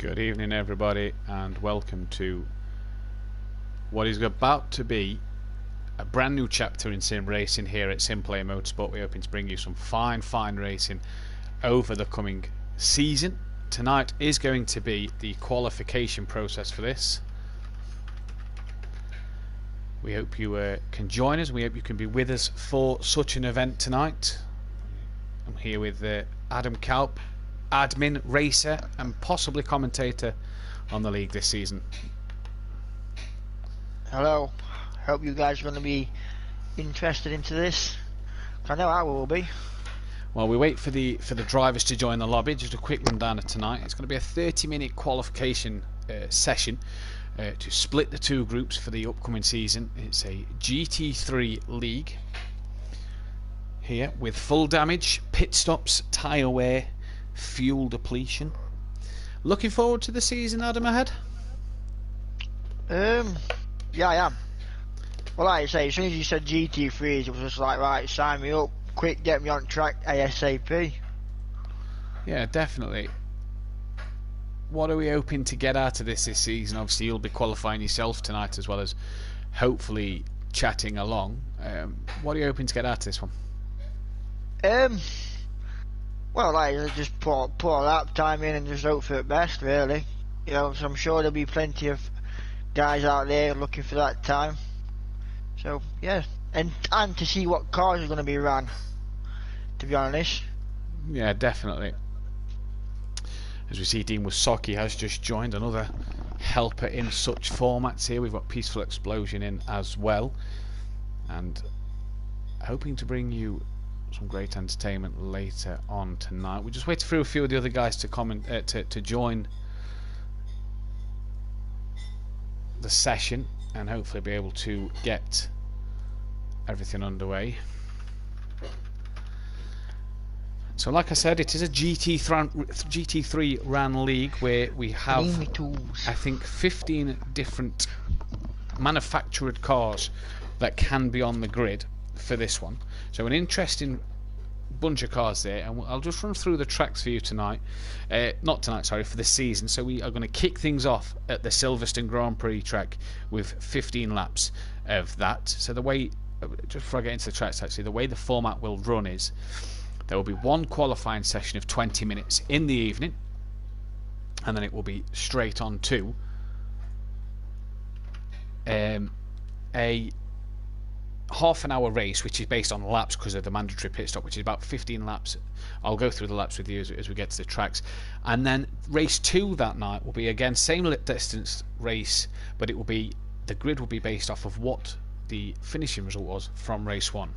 Good evening, everybody, and welcome to what is about to be a brand new chapter in sim racing here at Simplay Motorsport. We're hoping to bring you some fine racing over the coming season. Tonight is going to be the qualification process for this. We hope you can join us. We hope you can be with us for such an event tonight. I'm here with Adam Kalp, admin, racer, and possibly commentator on the league this season. Hello. Hope you guys are going to be interested into this. I know I will be. While we wait for the drivers to join the lobby, just a quick rundown of tonight. It's going to be a 30-minute qualification session to split the two groups for the upcoming season. It's a GT3 league here with full damage, pit stops, tyre wear, fuel depletion. Looking forward to the season, Adam, ahead? Yeah, I am. Well, like I say, as soon as you said GT3s, it was just like, right, sign me up, quick, get me on track ASAP. Yeah, definitely. What are we hoping to get out of this season? Obviously, you'll be qualifying yourself tonight, as well as hopefully chatting along. What are you hoping to get out of this one? Well, like, just put a lap time in and just hope for the best, really. You know, so I'm sure there'll be plenty of guys out there looking for that time. So, yeah. And to see what cars are going to be run, to be honest. Yeah, definitely. As we see, Dean Wasocki has just joined, another helper in such formats here. We've got Peaceful Explosion in as well. And hoping to bring you some great entertainment later on tonight. We're just waiting for a few of the other guys to comment to join the session and hopefully be able to get everything underway. So, like I said, it is a GT3 ran league where we have, I think, 15 different manufactured cars that can be on the grid for this one. So an interesting bunch of cars there, and I'll just run through the tracks for you tonight. Not tonight, sorry, for the season. So we are going to kick things off at the Silverstone Grand Prix track with 15 laps of that. So the way, just before I get into the tracks actually, the way the format will run is there will be one qualifying session of 20 minutes in the evening, and then it will be straight on to a half an hour race, which is based on laps because of the mandatory pit stop, which is about 15 laps. I'll go through the laps with you as we get to the tracks. And then race 2 that night will be again same distance race, but it will be, the grid will be based off of what the finishing result was from race 1.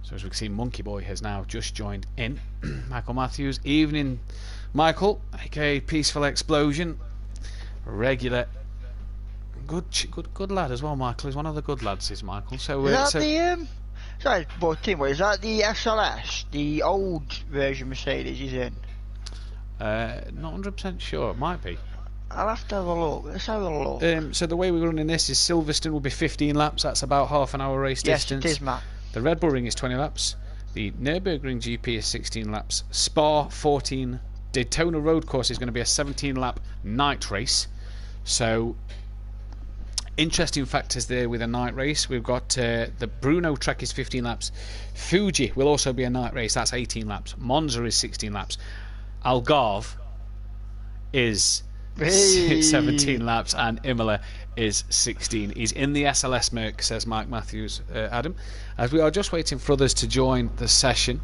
So as we can see, Monkey Boy has now just joined in. Michael Matthews, evening Michael, aka Peaceful Explosion, regular, good lad as well. Michael is one of the good lads, is Michael. So is that the sorry, but Tim, is that the SLS, the old version Mercedes he's in? Not 100% sure. It might be. I'll have to have a look. Let's have a look. So the way we're running this is Silverstone will be 15 laps. That's about half an hour race distance. Yes, it is, Matt. The Red Bull Ring is 20 laps. The Nürburgring GP is 16 laps. Spa 14. Daytona Road Course is going to be a 17-lap night race. So, interesting factors there with a night race. We've got the Bruno track is 15 laps. Fuji will also be a night race. That's 18 laps. Monza is 16 laps. Algarve is 17 laps, and Imola is 16. He's in the SLS Merc, says Mike Matthews, Adam. As we are just waiting for others to join the session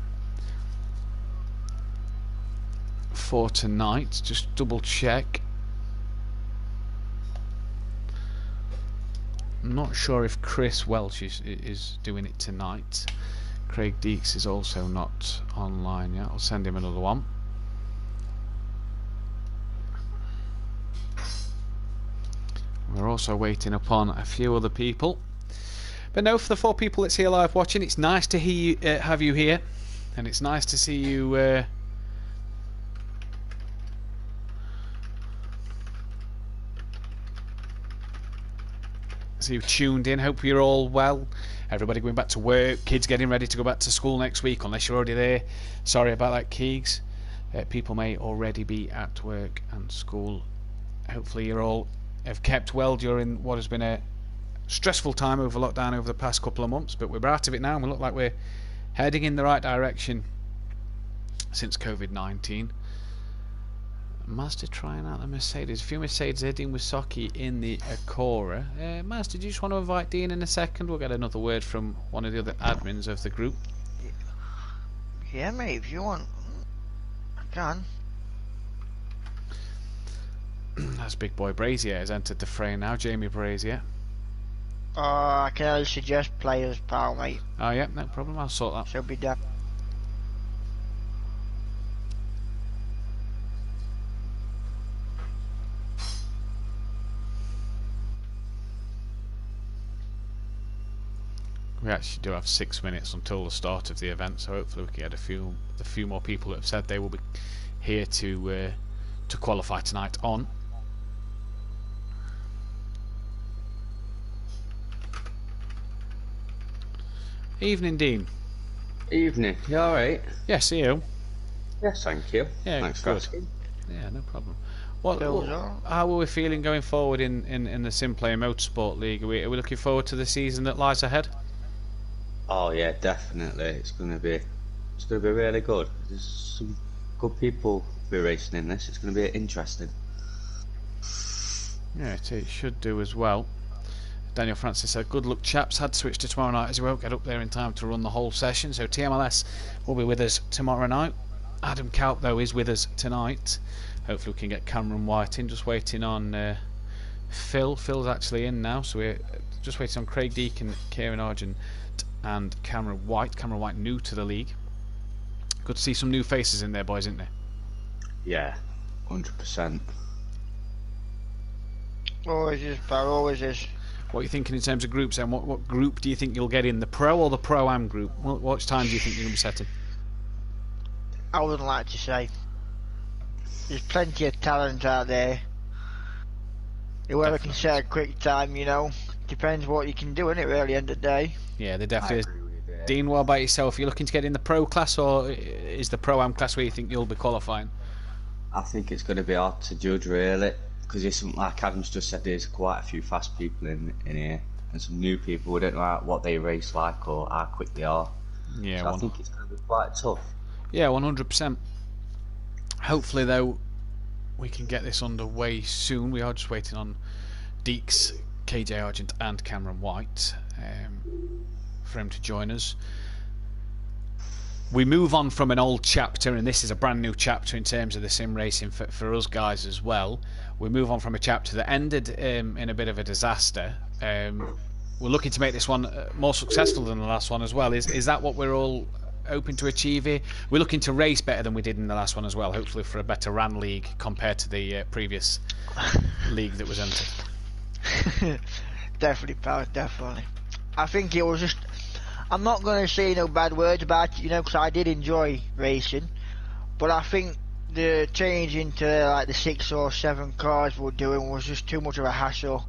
for tonight, just double check. I'm not sure if Chris Welch is doing it tonight. Craig Deeks is also not online yet. I'll send him another one. We're also waiting upon a few other people. But no, for the 4 people that's here live watching, it's nice to hear you, have you here, and it's nice to see you who tuned in. Hope you're all well. Everybody going back to work, kids getting ready to go back to school next week, unless you're already there. Sorry about that, Keegs. People may already be at work and school. Hopefully you all have kept well during what has been a stressful time over lockdown over the past couple of months, but we're out of it now and we look like we're heading in the right direction since COVID-19. Mazda trying out the Mercedes. A few Mercedes heading with Sockie in the Acura. Mazda, do you just want to invite Dean in a second? We'll get another word from one of the other admins of the group. Yeah, mate, if you want, I can. That's big boy Brazier has entered the fray now. Jamie Brazier. I can only suggest players, pal, mate. Oh yeah, no problem. I'll sort that. She'll be done. We actually do have 6 minutes until the start of the event, so hopefully we can get a few more people that have said they will be here to qualify tonight on. Evening, Dean. Evening. You all right? Yes, you. Yes, thank you. Yeah, thanks good. for asking. Yeah, no problem. How are we feeling going forward in the Simplay Motorsport League? Are we looking forward to the season that lies ahead? Oh yeah, definitely. It's gonna be really good. There's some good people be racing in this. It's gonna be interesting. Yeah, it should do as well. Daniel Francis said, good luck chaps, had to switch to tomorrow night as he won't get up there in time to run the whole session. So TMLS will be with us tomorrow night. Adam Kaup though is with us tonight. Hopefully we can get Cameron White in. Just waiting on Phil. Phil's actually in now, so we're just waiting on Craig Deacon, Kieran Argent and Cameron White. Cameron White new to the league. Good to see some new faces in there, boys, isn't there? Yeah, 100%. Always is, pal, always is. What are you thinking in terms of groups then? What group do you think you'll get in? The Pro or the Pro-Am group? What time do you think you're going to be setting? I wouldn't like to say. There's plenty of talent out there. Whoever can set a quick time, you know. Depends what you can do, innit, really, end of the day. Yeah, they definitely is. Dean, what about yourself? Are you looking to get in the Pro class, or is the Pro-Am class where you think you'll be qualifying? I think it's going to be hard to judge, really, because there's some, like Adam's just said, there's quite a few fast people in here, and some new people who don't know what they race like or how quick they are. Yeah, so I think it's going to be quite tough. Yeah, 100%. Hopefully, though, we can get this underway soon. We are just waiting on Deeks, KJ Argent and Cameron White for him to join us. We move on from an old chapter, and this is a brand new chapter in terms of the sim racing for us guys as well. We move on from a chapter that ended in a bit of a disaster. We're looking to make this one more successful than the last one as well. Is that what we're all hoping to achieve here? We're looking to race better than we did in the last one as well, hopefully for a better ran league compared to the previous league that was entered. Definitely, pal, definitely. I think it was just, I'm not going to say no bad words about it, you know, because I did enjoy racing, but I think the change into like the 6 or 7 cars we're doing was just too much of a hassle,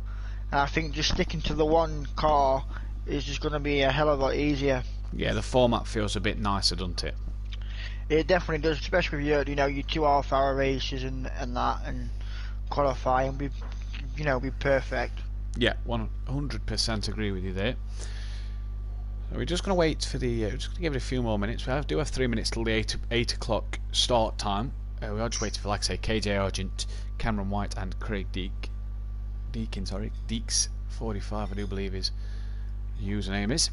and I think just sticking to the one car is just going to be a hell of a lot easier. Yeah, the format feels a bit nicer, doesn't it? It definitely does, especially with your 2 half-hour races and that, and qualifying be perfect. Yeah, 100% agree with you there. So we're just going to wait for the. Just going to give it a few more minutes. We do have 3 minutes till the 8 o'clock start time. We are just waiting for, like I say, KJ Argent, Cameron White, and Craig Deeks 45, I do believe his username is.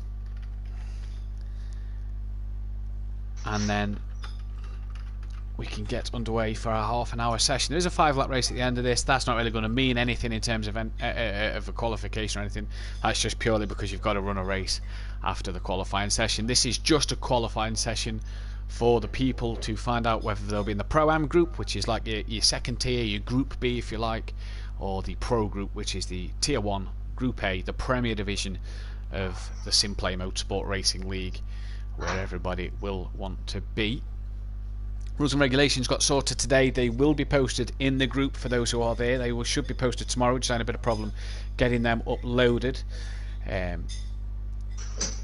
And then we can get underway for our half-an-hour session. There's a 5-lap race at the end of this. That's not really going to mean anything in terms of a qualification or anything. That's just purely because you've got to run a race after the qualifying session. This is just a qualifying session for the people to find out whether they'll be in the Pro-Am group, which is like your second tier, your Group B if you like, or the Pro group, which is the Tier 1, Group A, the Premier Division of the Simplay Motorsport Racing League, where everybody will want to be. Rules and regulations got sorted today. They will be posted in the group for those who are there. They should be posted tomorrow, which is a bit of a problem getting them uploaded.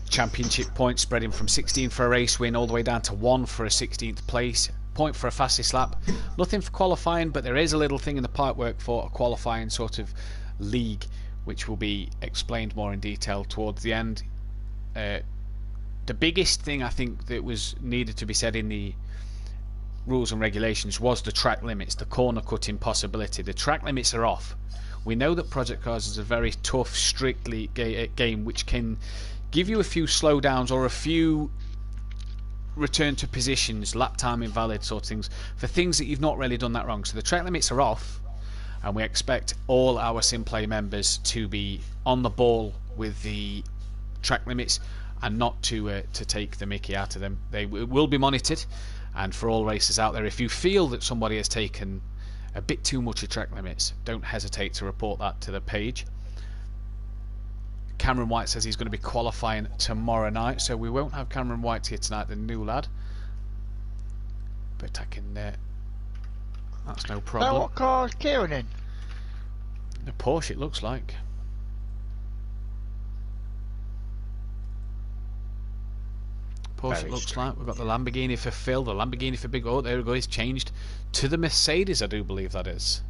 Championship points spreading from 16 for a race win all the way down to 1 for a 16th place. Point for a fastest lap. Nothing for qualifying, but there is a little thing in the pipework for a qualifying sort of league, which will be explained more in detail towards the end. The biggest thing I think that was needed to be said in the rules and regulations was the track limits, the corner cutting possibility. The track limits are off. We know that Project Cars is a very tough, strictly game which can give you a few slowdowns or a few return to positions, lap time invalid sort of things, for things that you've not really done that wrong. So the track limits are off, and we expect all our Simplay members to be on the ball with the track limits and not to take the mickey out of them. They will be monitored, and for all racers out there, if you feel that somebody has taken a bit too much of track limits, don't hesitate to report that to the page. Cameron White says he's going to be qualifying tomorrow night, so we won't have Cameron White here tonight, the new lad. But I can... that's no problem. Now what car is Kieran in? The Porsche, it looks like. Porsche, it looks like. We've got the Lamborghini for Phil, the Lamborghini for Big O. There we go, he's changed to the Mercedes, I do believe that is.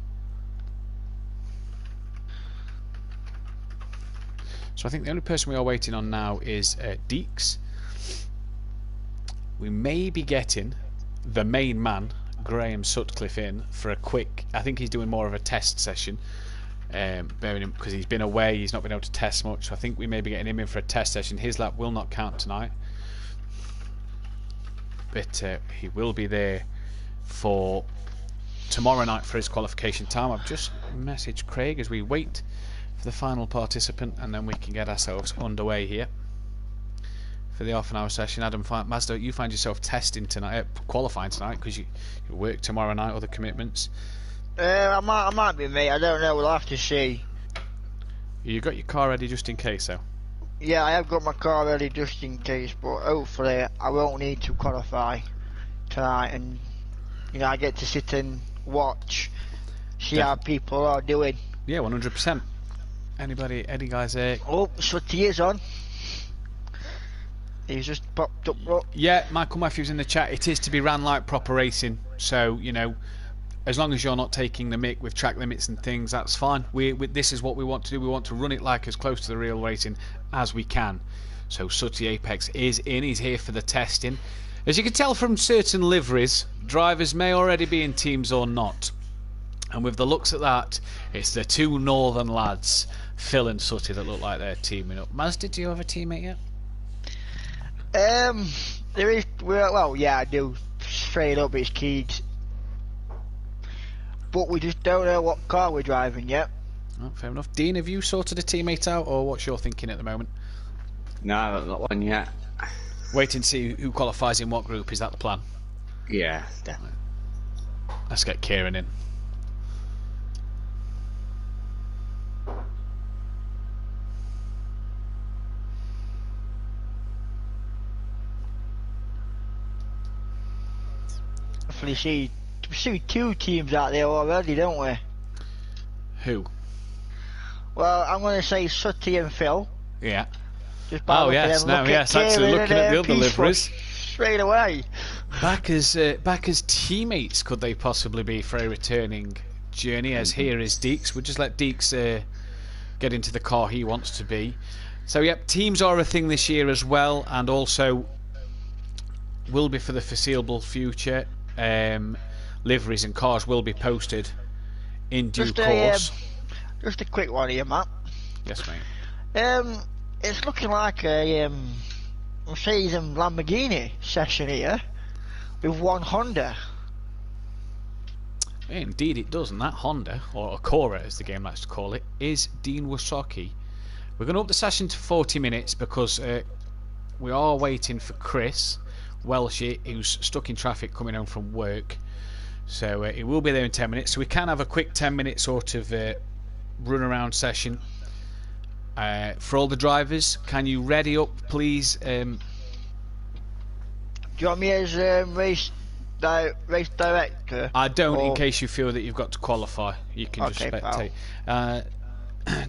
So I think the only person we are waiting on now is Deeks. We may be getting the main man, Graham Sutcliffe, in for a quick... I think he's doing more of a test session, bearing him because he's been away, he's not been able to test much. So I think we may be getting him in for a test session. His lap will not count tonight, but he will be there for tomorrow night for his qualification time. I've just messaged Craig as we wait for the final participant, and then we can get ourselves underway here for the half an hour session. Adam Mazda, you find yourself testing tonight, qualifying tonight, because you work tomorrow night, other commitments. I might be, mate. I don't know. We'll have to see. You got your car ready just in case, though? Yeah, I have got my car ready just in case, but hopefully I won't need to qualify tonight, and I get to sit and watch, see how people are doing. Yeah, 100%. Any guys there? Oh, Sutty is on. He's just popped up. Look. Yeah, Michael Matthews in the chat. It is to be ran like proper racing, so as long as you're not taking the mick with track limits and things, that's fine. This is what we want to do. We want to run it like as close to the real racing as we can. So Sutty Apex is in. He's here for the testing. As you can tell from certain liveries, drivers may already be in teams or not. And with the looks at that, it's the two northern lads, Phil and Sutty, that look like they're teaming up. Mazda, do you have a teammate yet? There is. Well, yeah, I do. Straight up, it's Keegs. But we just don't know what car we're driving yet. Oh, fair enough. Dean, have you sorted a teammate out, or what's your thinking at the moment? No, I haven't got one yet. Wait and see who qualifies in what group. Is that the plan? Yeah, definitely. Let's get Kieran in. We see two teams out there already, don't we? Who? Well, I'm going to say Sutty and Phil. Yeah. Oh yes, actually looking at the other liveries. Straight away. Back as teammates could they possibly be for a returning journey, as here is Deeks. We'll just let Deeks get into the car he wants to be. So yep, teams are a thing this year as well, and also will be for the foreseeable future. Liveries and cars will be posted in due course. Just a quick one here, Matt. Yes, mate. It's looking like a Mercedes and Lamborghini session here with one Honda. Indeed it does, and that Honda, or Acura as the game likes to call it, is Dean Wasocki. We're going to up the session to 40 minutes because we are waiting for Chris Welshie, who's stuck in traffic coming home from work. So he will be there in 10 minutes, so we can have a quick 10-minute sort of run around session. For all the drivers, can you ready up please? Do you want me as race race director? I don't, or... in case you feel that you've got to qualify. You can just Okay, spectate.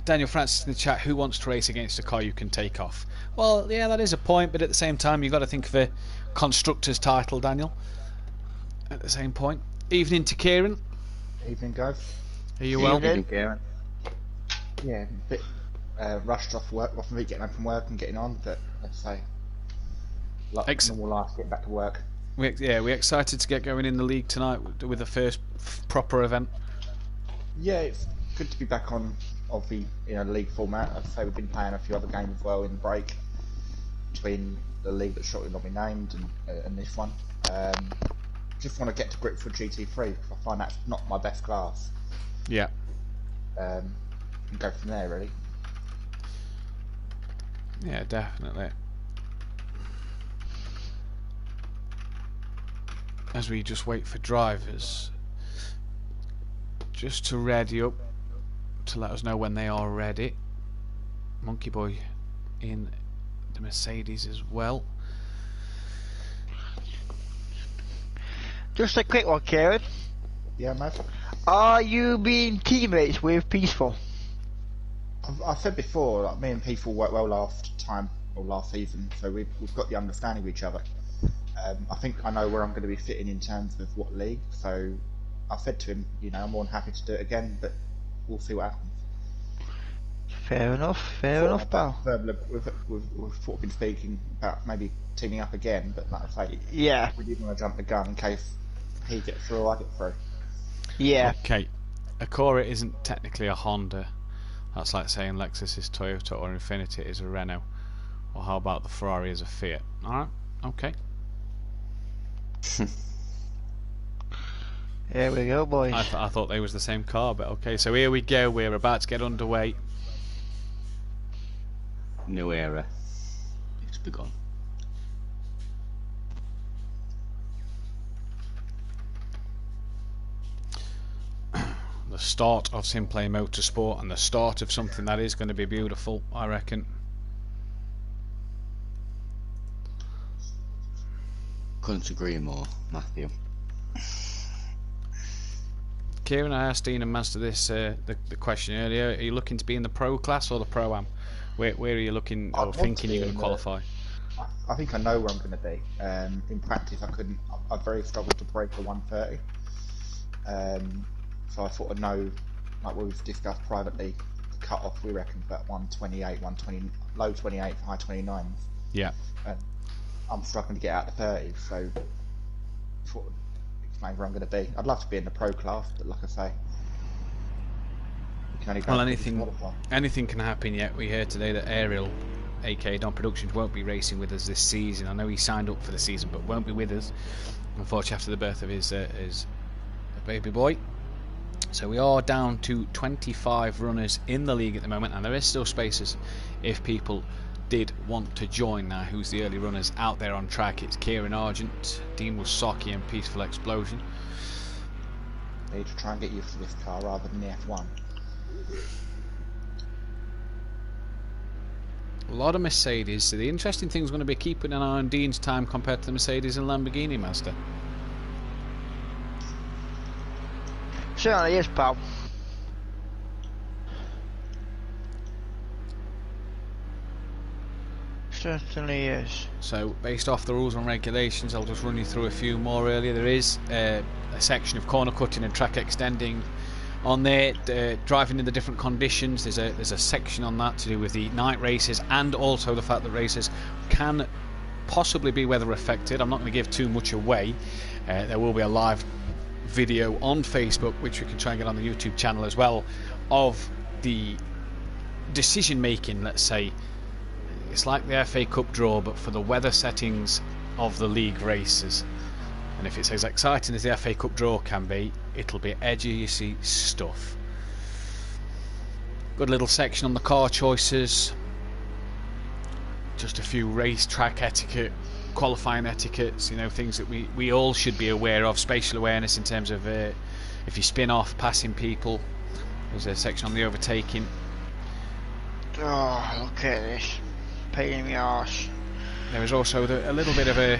Daniel Francis in the chat, who wants to race against a car you can take off? Well, yeah, that is a point, but at the same time, you've got to think of a constructor's title, Daniel. At the same point. Evening to Kieran. Evening, guys. Are you well? Evening, Kieran. Yeah, a bit rushed off work, off me getting home from work and getting on, but let's say, like normal life, getting back to work. We're excited to get going in the league tonight with the first proper event. Yeah, it's good to be back on of the league format. I'd say we've been playing a few other games as well in the break between the league that's shortly not been named and this one. Just want to get to grips with GT3 because I find that's not my best class. Yeah. And go from there, really. Yeah, definitely. As we just wait for drivers just to ready up to let us know when they are ready. Monkey Boy in the Mercedes as well. Just a quick one, Kieran. Yeah, mate. Are you being teammates with Peaceful? I said before, like, me and Peaceful worked well last season, so we've got the understanding of each other. I think I know where I'm going to be fitting in terms of what league, so I said to him, I'm more than happy to do it again, but we'll see what happens. Fair enough, pal. We've sort of been speaking about maybe teaming up again, but like I say, yeah, we didn't want to jump the gun in case he gets through or I get through. Yeah. Okay, a Cora isn't technically a Honda. That's like saying Lexus is Toyota or Infiniti is a Renault. Or how about the Ferrari is a Fiat? Alright, okay. Here we go, boys. I thought they was the same car, but okay, so here we go. We're about to get underway. New era. It's begun. The start of Simplay Motorsport and the start of something that is going to be beautiful, I reckon. Couldn't agree more, Matthew. Kieran, I asked Dean and Master this the question earlier. Are you looking to be in the Pro class or the Pro-Am? Where are you looking or thinking you're going to qualify? I think I know where I'm going to be. In practice, I very struggled to break the 130. So I sort of know, like we've discussed privately, the cut off we reckon about 128, 120, low 28, high 29s. Yeah. I'm struggling to get out the 30s, so sort of explain where I'm going to be. I'd love to be in the Pro class, but like I say, you can only go anything can happen yet. We heard today that Ariel, aka Don Productions, won't be racing with us this season. I know he signed up for the season, but won't be with us, unfortunately, after the birth of his baby boy. So we are down to 25 runners in the league at the moment, and there is still spaces if people did want to join. Now, who's the early runners out there on track? It's Kieran Argent, Dean Wasaki and Peaceful Explosion. I need to try and get used to this car rather than the F1. A lot of Mercedes. So the interesting thing is going to be keeping an eye on Dean's time compared to the Mercedes and Lamborghini, Master. Certainly is, pal. Certainly is. So, based off the rules and regulations, I'll just run you through a few more earlier. There is a section of corner cutting and track extending on there, driving in the different conditions. There's a section on that to do with the night races and also the fact that races can possibly be weather affected. I'm not going to give too much away. There will be a live video on Facebook, which we can try and get on the YouTube channel as well, of the decision making. Let's say it's like the FA Cup draw, but for the weather settings of the league races. And if it's as exciting as the FA Cup draw can be, it'll be edgy stuff. Good little section on the car choices, just a few racetrack etiquette, qualifying etiquettes, things that we all should be aware of. Spatial awareness in terms of if you spin off, passing people. There's a section on the overtaking. Oh, look at this. Pain in the arse. There is also a little bit of a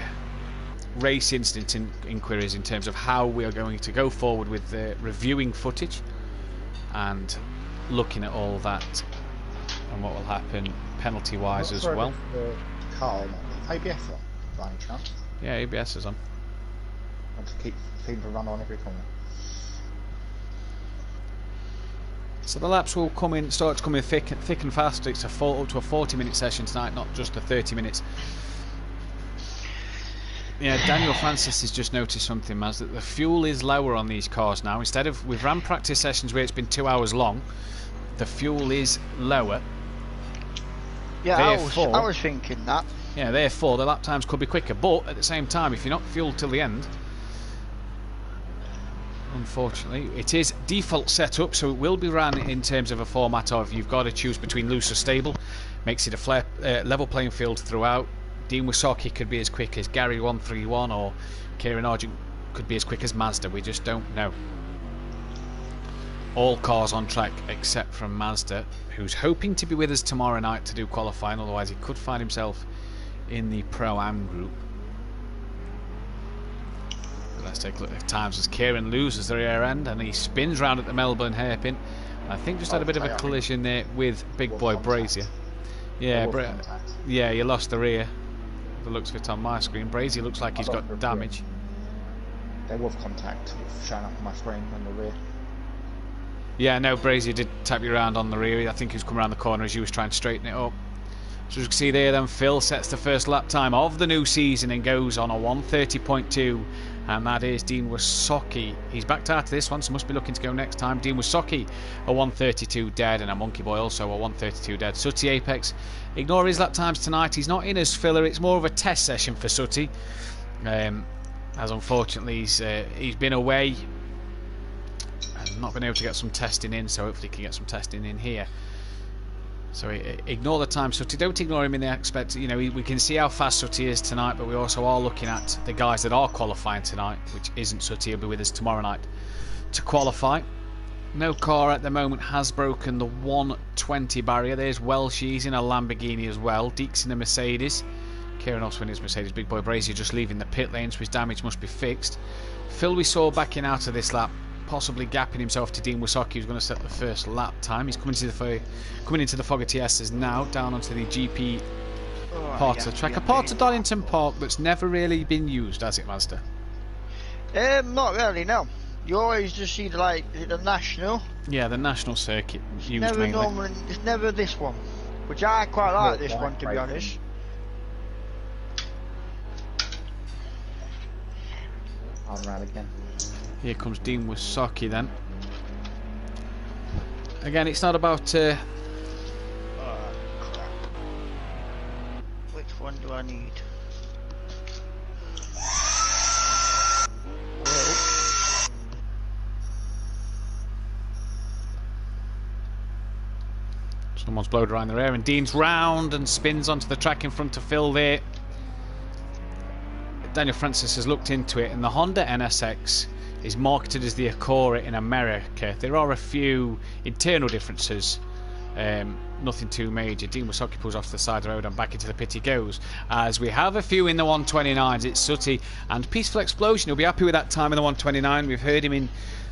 race incident inquiries in terms of how we are going to go forward with reviewing footage and looking at all that and what will happen penalty wise as well. The car ABS on by any chance? Yeah, ABS is on. I want to keep seem to run on every corner. So the laps will start to come in thick and fast. It's up to a 40-minute session tonight, not just the 30 minutes. Yeah, Daniel Francis has just noticed something, Maz, that the fuel is lower on these cars now. Instead of, we've ran practice sessions where it's been 2 hours long, the fuel is lower. Yeah, I was thinking that. Yeah, therefore the lap times could be quicker, but at the same time, if you're not fueled till the end, unfortunately, it is default setup, so it will be ran in terms of a format of you've got to choose between loose or stable. Makes it a level playing field throughout. Dean Wysocki could be as quick as Gary 131, or Kieran Argent could be as quick as Mazda. We just don't know. All cars on track except from Mazda, who's hoping to be with us tomorrow night to do qualifying, otherwise he could find himself in the Pro-Am group. Let's take a look at the times as Kieran loses the rear end and he spins round at the Melbourne hairpin. I think just had a bit of a collision there with Big Boy Brazier. Yeah, yeah, you lost the rear. The looks of it on my screen. Brazier looks like he's got damage. There was contact showing up on my screen on the rear. Yeah, no, Brazier did tap you around on the rear. I think he was coming around the corner as you was trying to straighten it up. So as you can see there then, Phil sets the first lap time of the new season and goes on a 1:30.2, and that is Dean Wysocki. He's backed out of this one, so must be looking to go next time. Dean Wysocki a 1:32 dead, and a Monkey Boy also a 1:32 dead. Sooty Apex, ignore his lap times tonight. He's not in as filler. It's more of a test session for Sooty, as unfortunately he's been away and not been able to get some testing in, so hopefully he can get some testing in here. So ignore the time, Sooty. Don't ignore him in the aspect, you know, we can see how fast Sooty is tonight, but we also are looking at the guys that are qualifying tonight, which isn't Sooty. He'll be with us tomorrow night to qualify. No car at the moment has broken the 120 barrier. There's Welsh, he's in a Lamborghini as well. Deeks in a Mercedes. Kieran also in his Mercedes. Big Boy Brazier just leaving the pit lane, so his damage must be fixed. Phil we saw backing out of this lap, possibly gapping himself to Dean Wysocki, who's going to set the first lap time. He's coming into the Fogger TSs now, down onto the GP part of the track. A part of Donington Park that's never really been used, has it, Mazda? Not really, no. You always just see the national. Yeah, the national circuit used mainly. It's never this one, which I quite like this one, to be honest. I'll run again. Here comes Dean Wysocki then. Again, it's not about... Which one do I need? Someone's blowed around the rear and Dean's round and spins onto the track in front of Phil there. Daniel Francis has looked into it, and the Honda NSX is marketed as the Acura in America. There are a few internal differences, nothing too major. Dean Wysocki pulls off to the side of the road and back into the pit he goes, as we have a few in the 129s. It's Sooty and Peaceful Explosion. He'll be happy with that time in the 129. We've heard him in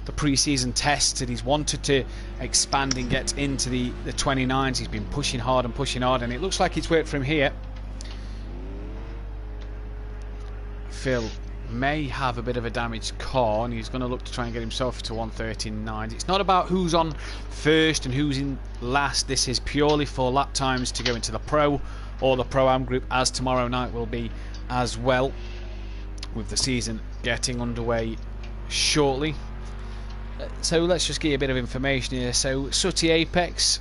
the pre-season tests, and he's wanted to expand and get into the 29s. He's been pushing hard, and it looks like it's worked for him here. Phil may have a bit of a damaged car, and he's going to look to try and get himself to 1:39. It's not about who's on first and who's in last. This is purely for lap times to go into the Pro or the Pro-Am group, as tomorrow night will be as well, with the season getting underway shortly. So let's just give you a bit of information here. So Sooty Apex,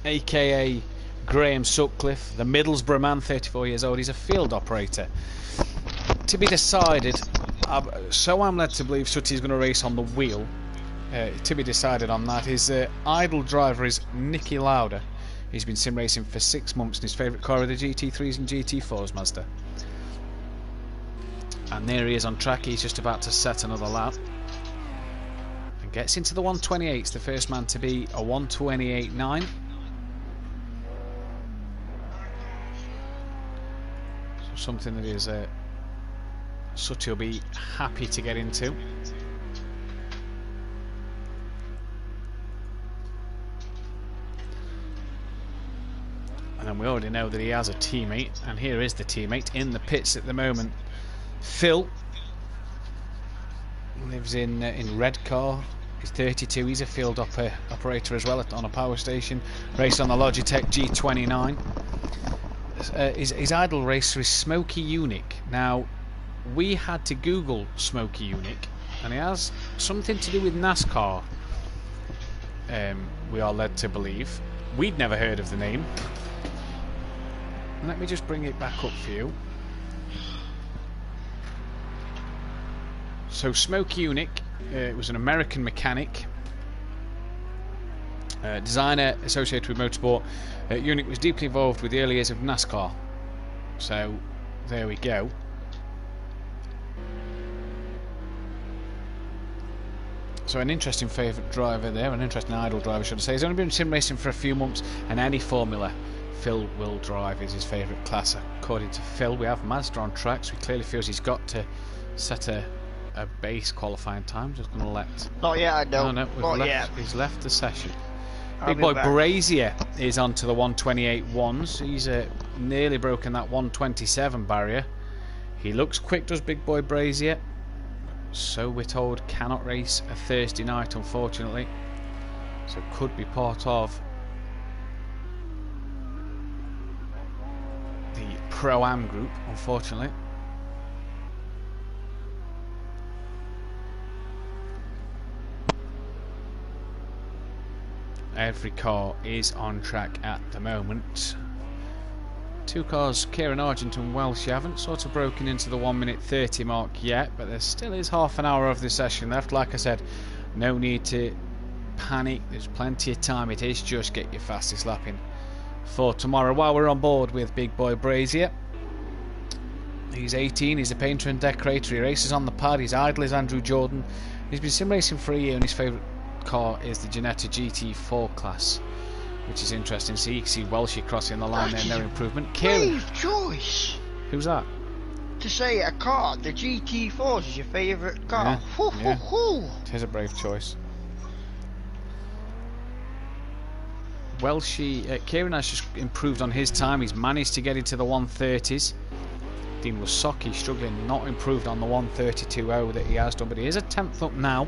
aka Graham Sutcliffe, the Middlesbrough man, 34 years old. He's a field operator. To be decided, so I'm led to believe Sooty's going to race on the wheel. To be decided on that. His idle driver is Nicky Lauder. He's been sim racing for 6 months, and his favourite car are the GT3s and GT4s, Mazda. And there he is on track. He's just about to set another lap and gets into the 128s. The first man to be a 128.9. So something that is Sutty will be happy to get into. And then we already know that he has a teammate, and here is the teammate in the pits at the moment. Phil lives in Redcar. He's 32. He's a field operator as well on a power station. Raced on the Logitech G29. His idol racer is Smokey Unique. Now, we had to Google Smokey Unique, and he has something to do with NASCAR. We are led to believe. We'd never heard of the name. Let me just bring it back up for you. So Smokey Unique was an American mechanic, designer associated with motorsport. Unique was deeply involved with the early years of NASCAR. So there we go. So an interesting favourite driver there, an interesting idol driver should I say. He's only been in sim racing for a few months, and any formula Phil will drive is his favourite class. According to Phil, we have Mazda on track, so he clearly feels he's got to set a base qualifying time. Just going to let... Not yet, I don't. No, Not yet. He's left the session. I'll Big boy back. Brazier is on to the 128.1s. He's nearly broken that 127 barrier. He looks quick, does Big boy Brazier. So we're told cannot race a Thursday night, unfortunately. So could be part of the Pro-Am group, unfortunately. Every car is on track at the moment. Two cars, Kieran Argent and Welsh, haven't sort of broken into the 1:30 mark yet, but there still is half an hour of the session left. Like I said, no need to panic, there's plenty of time. It is just get your fastest lap in for tomorrow. While we're on board with Big Boy Brazier, he's 18, he's a painter and decorator, he races on the pad, his idol is Andrew Jordan. He's been sim racing for a year and his favourite car is the Ginetta GT4 class, which is interesting. So you can see Welshie crossing the line there, no improvement. Kieran, Brave choice. Who's that? To say a car, the GT4 is your favourite car. Yeah. It is a brave choice. Welshie, Kieran has just improved on his time. He's managed to get into the 130s. Dean Wasocki struggling, not improved on the 132.0 that he has done, but he is a 10th up now.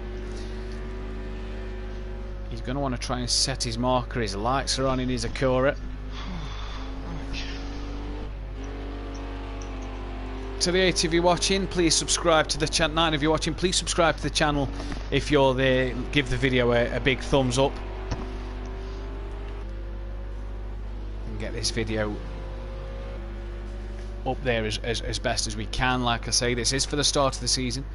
He's going to want to try and set his marker. His lights are on in his Acura. To the 8 of you watching, please subscribe to the channel. 9 of you watching, please subscribe to the channel. If you're there, give the video a big thumbs up. And get this video up there as best as we can. Like I say, this is for the start of the season.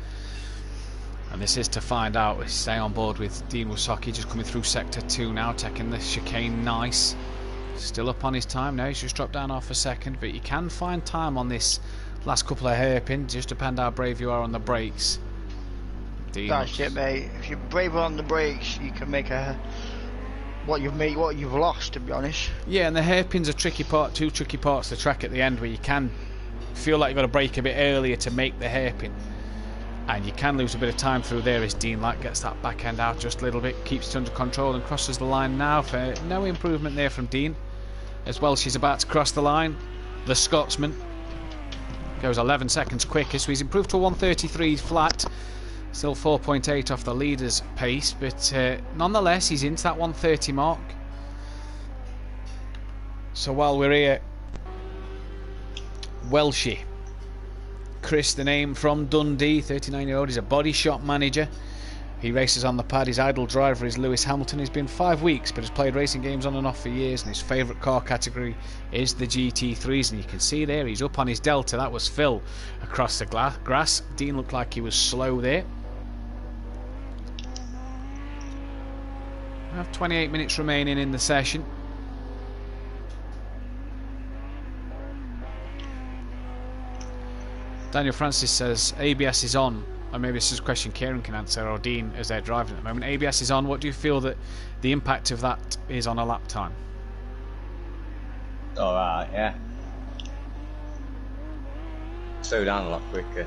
And this is to find out. We stay on board with Dean Wasocki, just coming through sector 2 now, taking the chicane nice. Still up on his time now, he's just dropped down half a second, but you can find time on this last couple of hairpins, just depend how brave you are on the brakes. Dean, that's it, mate. If you're braver on the brakes, you can make what you've lost, to be honest. Yeah, and the hairpins are tricky part, two tricky parts of the track at the end, where you can feel like you've got to brake a bit earlier to make the hairpin. And you can lose a bit of time through there as Dean Lack gets that back end out just a little bit, keeps it under control and crosses the line now. For no improvement there from Dean. As well, she's about to cross the line. The Scotsman goes 11 seconds quicker, so he's improved to a 133 flat. Still 4.8 off the leader's pace, but nonetheless he's into that 130 mark. So while we're here, Welshie. Chris, the name from Dundee, 39-year-old, he's a body shop manager. He races on the pad. His idol driver is Lewis Hamilton. He's been 5 weeks, but has played racing games on and off for years, and his favourite car category is the GT3s, and you can see there he's up on his Delta. That was Phil across the grass. Dean looked like he was slow there. We have 28 minutes remaining in the session. Daniel Francis says ABS is on, and maybe this is a question Kieran can answer, or Dean, as they're driving at the moment. ABS is on. What do you feel that the impact of that is on a lap time? Alright, yeah. Slow down a lot quicker.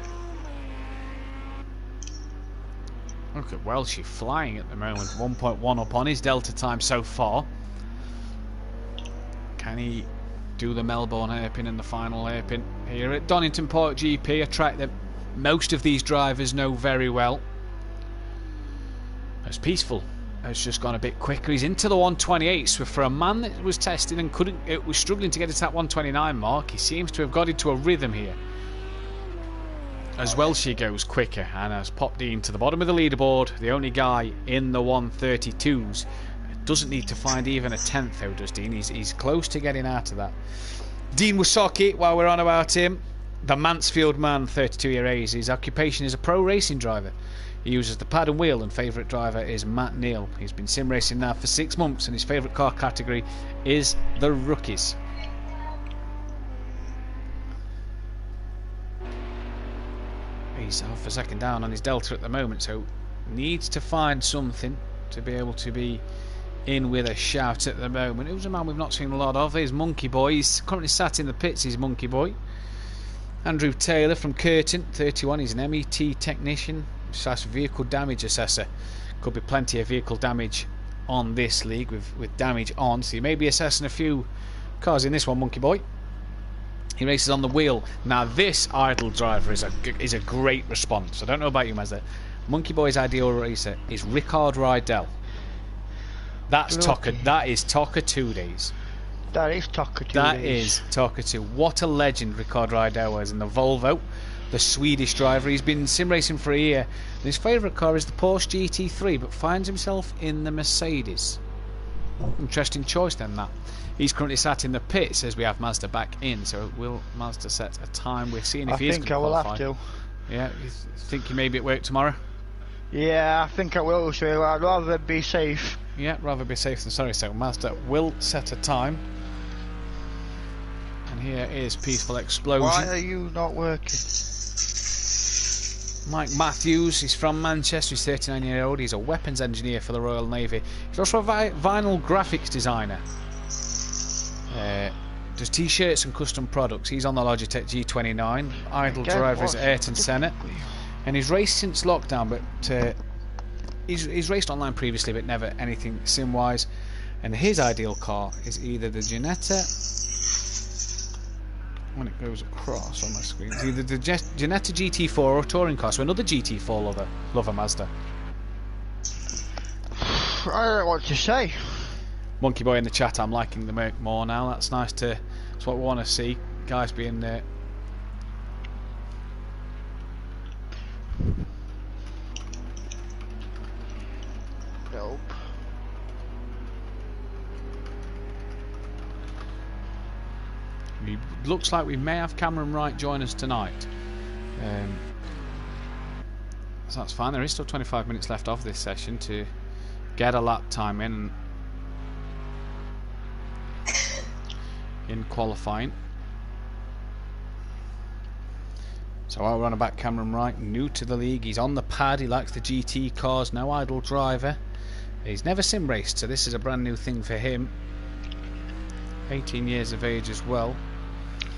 Look at Welshie flying at the moment. 1.1 up on his delta time so far. Can he do the Melbourne hairpin and the final hairpin here at Donington Park GP, a track that most of these drivers know very well? It's Peaceful has just gone a bit quicker. He's into the 128, so for a man that was testing and was struggling to get it at 129 mark, he seems to have got into a rhythm here. As Welshie goes quicker and has popped Dean to the bottom of the leaderboard, the only guy in the 132s. Doesn't need to find even a 10th though, does Dean? He's close to getting out of that. Dean Wasocki, while we're on about him, the Mansfield man, 32-year age. His occupation is a pro racing driver. He uses the pad and wheel, and favourite driver is Matt Neal. He's been sim racing now for 6 months, and his favourite car category is the rookies. He's half a second down on his delta at the moment, so needs to find something to be able to be in with a shout at the moment. It was a man we've not seen a lot of. Here's Monkey Boy. He's currently sat in the pits. He's Monkey Boy. Andrew Taylor from Curtin, 31. He's an MET technician / vehicle damage assessor. Could be plenty of vehicle damage on this league with damage on, so you may be assessing a few cars in this one, Monkey Boy. He races on the wheel. Now this idle driver is a great response. I don't know about you, Mazda. Monkey Boy's ideal racer is Rickard Rydell. That is Tocker 2 days. That is Tocker 2 days. That is Tocker 2. What a legend Rickard Rydell was in the Volvo. The Swedish driver. He's been sim racing for a year. And his favourite car is the Porsche GT3, but finds himself in the Mercedes. Interesting choice then, that. He's currently sat in the pits as we have Mazda back in. So will Mazda set a time? We're seeing if he is going to qualify. I think I will have to. Yeah, you think you may be at work tomorrow? Yeah, I think I will, so I'd rather be safe. Yeah, rather be safe than sorry. So Mazda will set a time. And here is Peaceful Explosion. Why are you not working? Mike Matthews, he's from Manchester, he's 39-year-old, he's a weapons engineer for the Royal Navy. He's also a vinyl graphics designer. Does t-shirts and custom products. He's on the Logitech G29. Idle driver is Ayrton Senna. And he's raced since lockdown, but he's raced online previously, but never anything sim-wise. And his ideal car is either the Ginetta, when it goes across on my screen, it's either the Ginetta GT4 or a touring car, so another GT4 lover Mazda. I don't know what to say. Monkey Boy in the chat, I'm liking the Merc more now. That's nice to. That's what we want to see. Guys being there. Nope. Looks like we may have Cameron Wright join us tonight. So that's fine. There is still 25 minutes left of this session to get a lap time in qualifying. So while we're on about Cameron Wright, new to the league, he's on the pad, he likes the GT cars, no idle driver. He's never sim raced, so this is a brand new thing for him. 18 years of age as well.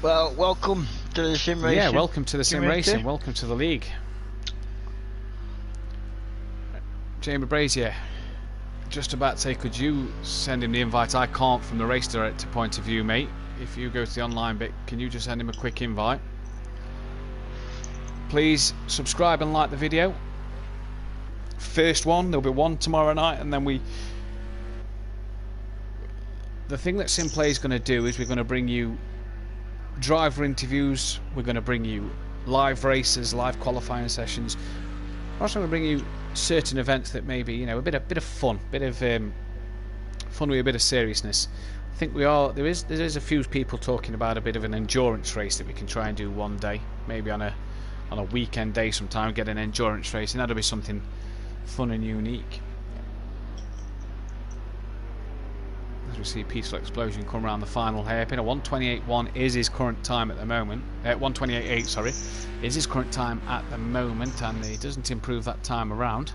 Well, welcome to the sim racing. Yeah, welcome to the sim racing, welcome to the league. Jamie Brazier, just about to say, could you send him the invite? I can't from the race director point of view, mate. If you go to the online bit, can you just send him a quick invite? Please subscribe and like the video. First one, there'll be one tomorrow night, and then the thing that Simplay is going to do is we're going to bring you driver interviews, we're going to bring you live races, live qualifying sessions. We're also going to bring you certain events that maybe, you know, a bit of fun, fun with a bit of seriousness. I think there is a few people talking about a bit of an endurance race that we can try and do one day, maybe on a weekend day sometime, get an endurance race, and that'll be something fun and unique. As we see Peaceful Explosion come around the final hairpin. A 1:28.1 is his current time at the moment. 1:28.8, sorry, is his current time at the moment, and he doesn't improve that time around.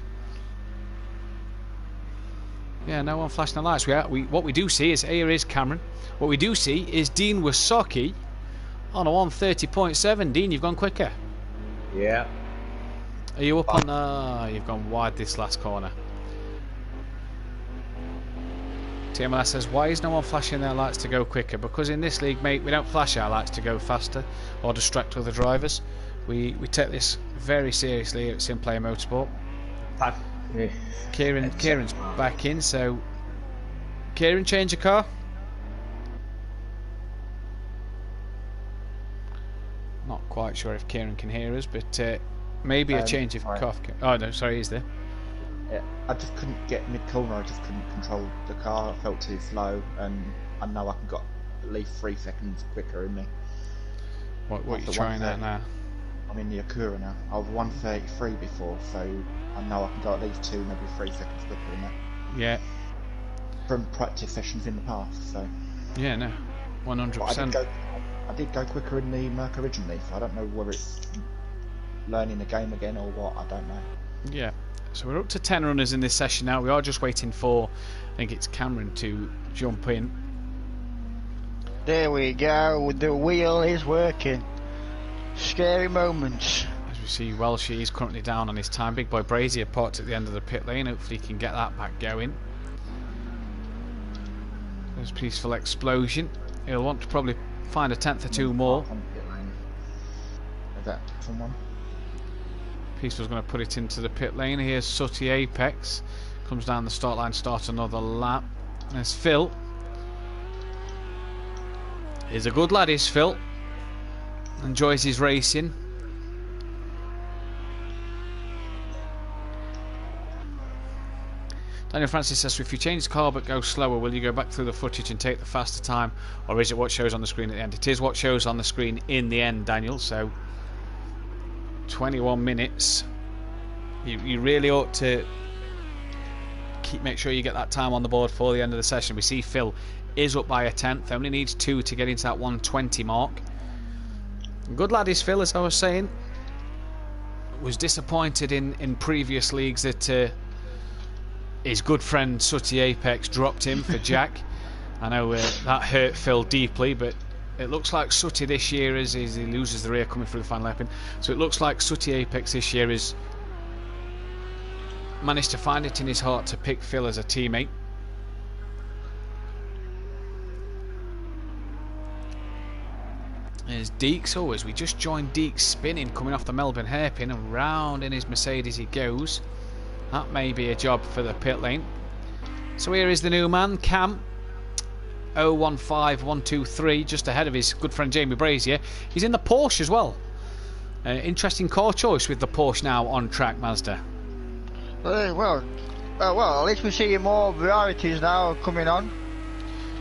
Yeah, no one flashing the lights. What we do see is, here is Cameron. What we do see is Dean Wasocki on a 1:30.7. Dean, you've gone quicker. Yeah. Are you up on... you've gone wide this last corner. TMLS says, why is no one flashing their lights to go quicker? Because in this league, mate, we don't flash our lights to go faster or distract other drivers. We take this very seriously at Simplay Motorsport. Kieran's back in, so... Kieran, change your car. Not quite sure if Kieran can hear us, but maybe a change of car. Oh no, sorry, he's there. Yeah, I just couldn't get mid-corner, I just couldn't control the car, I felt too slow, and I know I can got at least 3 seconds quicker in me. What are you trying at now? I'm in the Acura now. I was 133 before, so I know I can go at least 2, maybe 3 seconds quicker in that. Yeah. From practice sessions in the past, so... Yeah, no, 100%. I did go quicker in the Merc originally, so I don't know whether it's learning the game again or what, I don't know. Yeah. So we're up to 10 runners in this session now. We are just waiting for, I think it's Cameron to jump in. There we go, the wheel is working. Scary moments. As we see, Welsh is currently down on his time. Big boy Brazier parked at the end of the pit lane. Hopefully he can get that back going. There's Peaceful Explosion. He'll want to probably find a tenth or two more. Is that someone? Peaceful's going to put it into the pit lane. Here's Sooty Apex. Comes down the start line, starts another lap. There's Phil. He's a good lad, is Phil. Enjoys his racing. Daniel Francis says, so if you change the car but go slower, will you go back through the footage and take the faster time, or is it what shows on the screen at the end? It is what shows on the screen in the end, Daniel, so 21 minutes. You really ought to make sure you get that time on the board for the end of the session. We see Phil is up by a tenth, only needs 2 to get into that 120 mark. Good lad is Phil, as I was saying. Was disappointed in previous leagues that his good friend Sooty Apex dropped him for Jack. I know that hurt Phil deeply, but it looks like Sooty this year, as he loses the rear coming through the final hairpin, so it looks like Sooty Apex this year has managed to find it in his heart to pick Phil as a teammate. There's Deeks. As we just joined Deeks spinning, coming off the Melbourne hairpin, and round in his Mercedes he goes. That may be a job for the pit lane. So here is the new man, Cam. 015123, just ahead of his good friend Jamie Brazier. He's in the Porsche as well. Interesting car choice with the Porsche now on track, Mazda. Well, at least we see more varieties now coming on.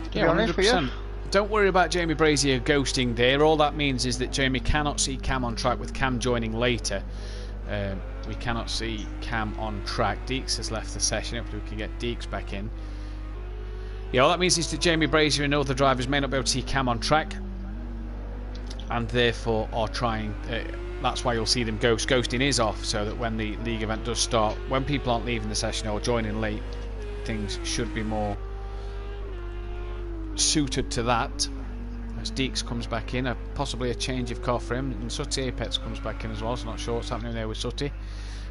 To be honest with you. Don't worry about Jamie Brazier ghosting there. All that means is that Jamie cannot see Cam on track, with Cam joining later. We cannot see Cam on track. Deeks has left the session. Hopefully we can get Deeks back in. Yeah, all that means is that Jamie Brazier and other drivers may not be able to see Cam on track, and therefore are trying. That's why you'll see them ghost. Ghosting is off, so that when the league event does start, when people aren't leaving the session or joining late, things should be more suited to that. As Deeks comes back in, possibly a change of car for him, and Sooty Apex comes back in as well, so not sure what's happening there with Sooty,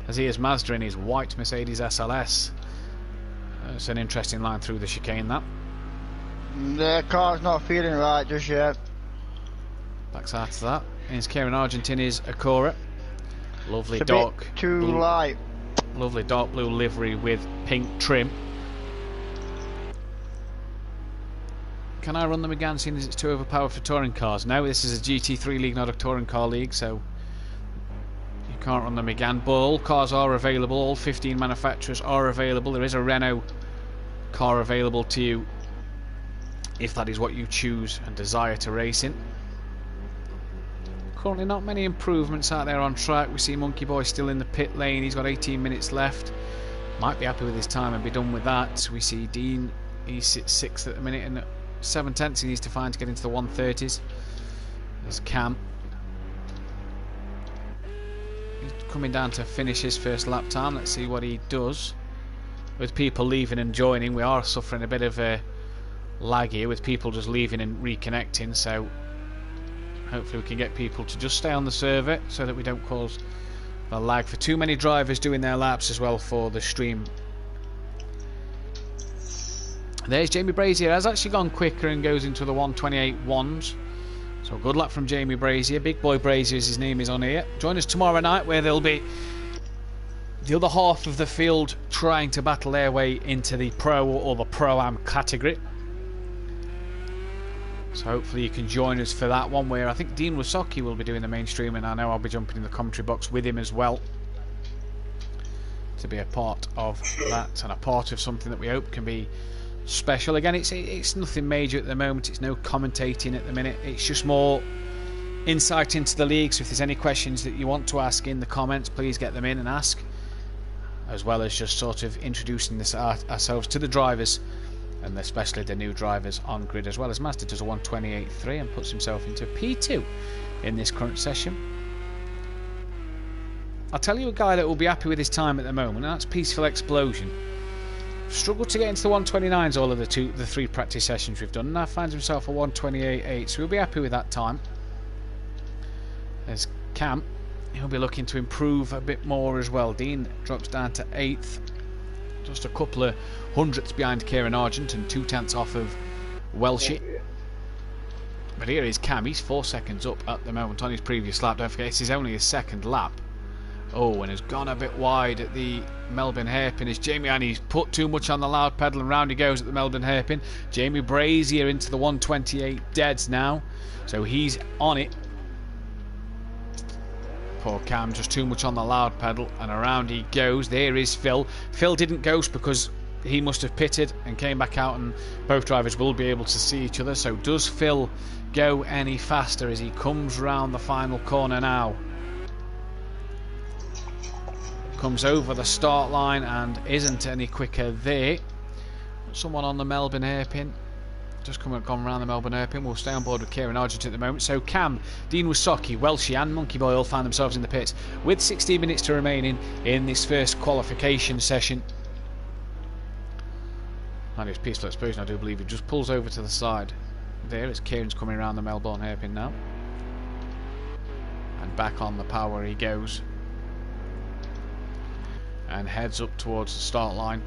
as he has Mazda in his white Mercedes SLS. It's an interesting line through the chicane, that. The car's not feeling right just yet. Backs out to that. Here's Kieran Argentini's Acura. Lovely it's a dark bit too blue, light. Lovely dark blue livery with pink trim. Can I run them again, seeing as it's too overpowered for touring cars? No, this is a GT3 league, not a touring car league, so you can't run them again. But all cars are available, all 15 manufacturers are available. There is a Renault car available to you if that is what you choose and desire to race in. Currently not many improvements out there on track. We see Monkey Boy still in the pit lane. He's got 18 minutes left. Might be happy with his time and be done with that. We see Dean, he sits 6th at the minute, and 7 tenths he needs to find to get into the 130s. There's Cam. He's coming down to finish his first lap time. Let's see what he does. With people leaving and joining, we are suffering a bit of a lag here with people just leaving and reconnecting, so hopefully we can get people to just stay on the server so that we don't cause the lag for too many drivers doing their laps as well for the stream. There's Jamie Brazier, has actually gone quicker and goes into the 1:28.1s. So good luck from Jamie Brazier. Big Boy Brazier as his name is on here. Join us tomorrow night where there'll be the other half of the field trying to battle their way into the Pro or the Pro-Am category. So hopefully you can join us for that one, where I think Dean Wasocki will be doing the mainstream, and I know I'll be jumping in the commentary box with him as well to be a part of that, and a part of something that we hope can be special. Again, it's nothing major at the moment, it's no commentating at the minute, it's just more insight into the league. So if there's any questions that you want to ask in the comments, please get them in and ask, as well as just sort of introducing this ourselves to the drivers, and especially the new drivers on grid, as well as Mazda does a 1:28.3 and puts himself into P2 in this current session. I'll tell you a guy that will be happy with his time at the moment, and that's Peaceful Explosion. Struggled to get into the 1:29s all of the 3 practice sessions we've done, and now finds himself a 1:28.8, so he'll be happy with that time. There's Cam, he'll be looking to improve a bit more as well. Dean drops down to 8th, just a couple of hundredths behind Kieran Argent and 2/10 off of Welshie. But here is Cam, he's 4 seconds up at the moment on his previous lap. Don't forget, this is only his second lap. Oh, and has gone a bit wide at the Melbourne hairpin as Jamie, and he's put too much on the loud pedal, and round he goes at the Melbourne hairpin. Jamie Brazier into the 1:28 deads now, so he's on it. Poor Cam, just too much on the loud pedal, and around he goes. There is Phil. Phil didn't ghost because he must have pitted and came back out, and both drivers will be able to see each other. So does Phil go any faster as he comes round the final corner now? Comes over the start line and isn't any quicker there. Someone on the Melbourne hairpin. Just gone round the Melbourne hairpin. We'll stay on board with Kieran Argent at the moment. So Cam, Dean Wasocki, Welshie and Monkey Boy all find themselves in the pits with 16 minutes to remain in this first qualification session. And it's Peaceful Explosion, I do believe. He just pulls over to the side there as Kieran's coming around the Melbourne hairpin now. And back on the power he goes. And heads up towards the start line.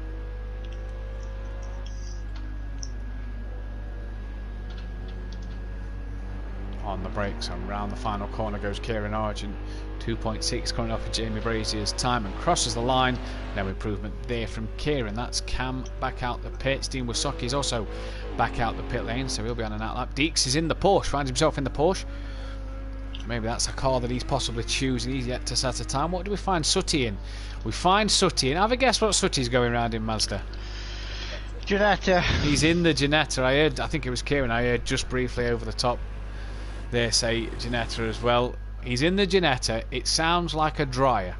On the brakes, and round the final corner goes Kieran Argent. 2.6 coming off of Jamie Brazier's time, and crosses the line. No improvement there from Kieran. That's Cam back out the pits. Dean Wasocki is also back out the pit lane, so he'll be on an outlap. Deeks is in the Porsche, finds himself in the Porsche. Maybe that's a car that he's possibly choosing. He's yet to set a time. What do we find Sutty in? We find Sutty in. Have a guess what Sutty's going around in, Mazda. Ginetta. He's in the Ginetta. I think it was Kieran I heard just briefly over the top there say Ginetta as well. He's in the Ginetta. It sounds like a dryer.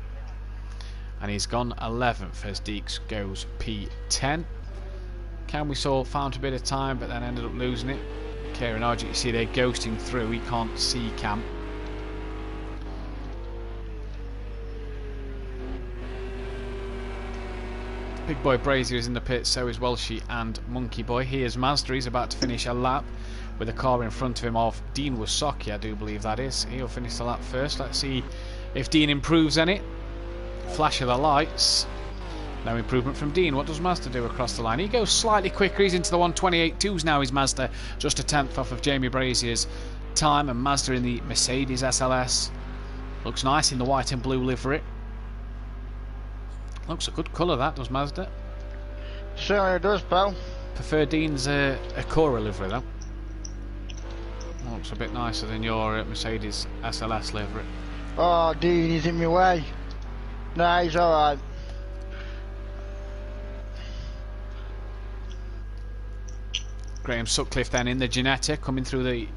And he's gone 11th as Deeks goes P10. Cam we saw found a bit of time but then ended up losing it. Kieran Argent, you see they're ghosting through. He can't see Cam. Big Boy Brazier is in the pit, so is Welshie and Monkey Boy. Here's Mazda, he's about to finish a lap with a car in front of him of Dean Wasocki, I do believe that is. He'll finish the lap first. Let's see if Dean improves any. Flash of the lights. No improvement from Dean. What does Mazda do across the line? He goes slightly quicker, he's into the 1:28.2s now, is Mazda. Just a 10th off of Jamie Brazier's time, and Mazda in the Mercedes SLS. Looks nice in the white and blue livery. Looks a good colour that, does Mazda. Certainly does, pal. Prefer Dean's Acura livery though. Looks a bit nicer than your Mercedes SLS livery. Oh, Dean, he's in my way. Nah, he's alright. Graham Sutcliffe then in the Ginetta, coming through the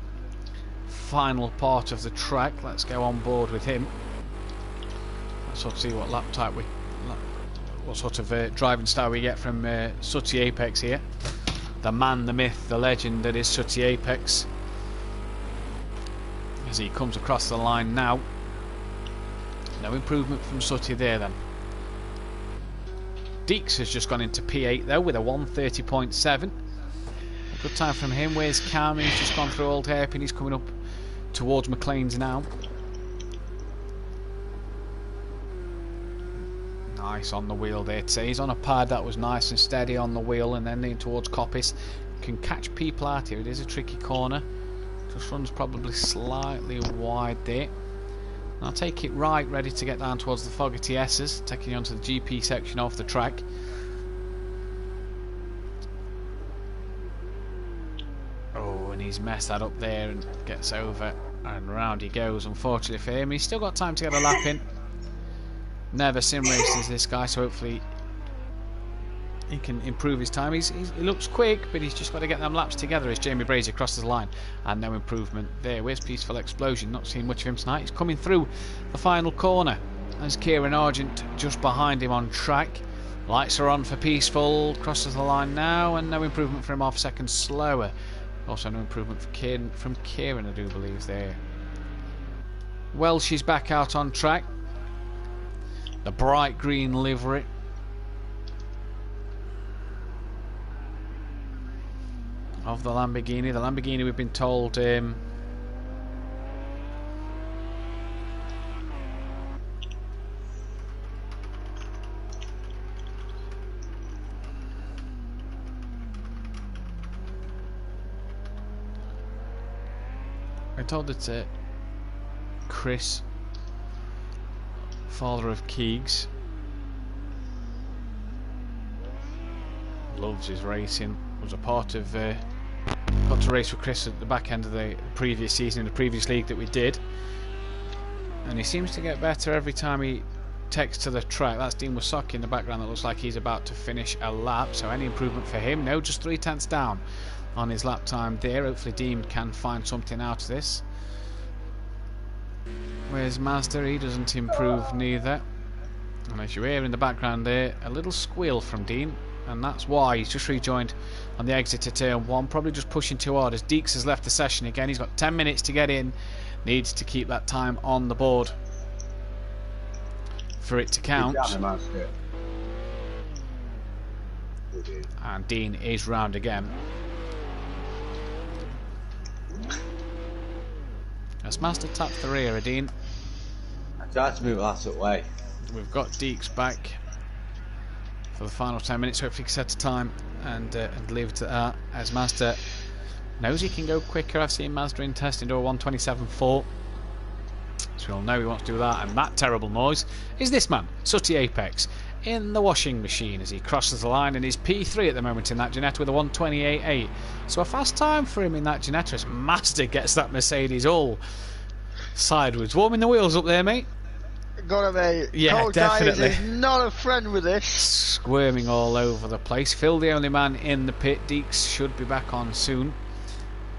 final part of the track. Let's go on board with him. Let's sort of see what lap type what sort of driving style we get from Sutty Apex here. The man, the myth, the legend that is Sutty Apex. As he comes across the line now. No improvement from Sutty there then. Deeks has just gone into P8 though with a 1:30.7. Good time from him. Where's Cam? He's just gone through Old Hairpin. He's coming up towards McLean's now. Nice on the wheel there today. He's on a pad that was nice and steady on the wheel, and then in towards Coppice. Can catch people out here. It is a tricky corner. Just runs probably slightly wide there. And I'll take it right, ready to get down towards the Fogarty S's, taking you onto the GP section of the track. Oh, and he's messed that up there and gets over, and round he goes, unfortunately for him. He's still got time to get a lap in. Never sim races this guy, so hopefully he can improve his time. He looks quick, but he's just got to get them laps together as Jamie Brazier crosses the line, and no improvement there. Where's Peaceful Explosion? Not seeing much of him tonight. He's coming through the final corner as Kieran Argent just behind him on track. Lights are on for Peaceful, crosses the line now, and no improvement for him, half a second slower. Also no improvement from Kieran, I do believe, there. Well, she's back out on track. The bright green livery. Of the Lamborghini. The Lamborghini, we've been told, I told it's Chris, father of Keegs. Loves his racing. Was a part of got to race with Chris at the back end of the previous season in the previous league that we did, and he seems to get better every time he takes to the track. That's Dean Wasocki in the background. That looks like he's about to finish a lap, so any improvement for him? No, just 3/10 down on his lap time there. Hopefully Dean can find something out of this. Where's Mazda? He doesn't improve neither, and as you hear in the background there, a little squeal from Dean, and that's why he's just rejoined on the exit to turn 1, probably just pushing too hard as Deeks has left the session again. He's got 10 minutes to get in, needs to keep that time on the board for it to count. And Dean is round again. Has Master tapped the rear, Dean? I tried to move that away. We've got Deeks back for the final 10 minutes. Hopefully he can set a time and leave it at that, as Mazda knows he can go quicker. I've seen Mazda in testing door 127.4, so we all know he wants to do that. And that terrible noise is this man, Sooty Apex, in the washing machine as he crosses the line, and he's P3 at the moment in that Ginetta with a 128.8. So a fast time for him in that Ginetta as Mazda gets that Mercedes all sideways. Warming the wheels up there, mate. Gotta be. Yeah, Cold definitely. Is not a friend with this. Squirming all over the place. Phil, the only man in the pit. Deeks should be back on soon.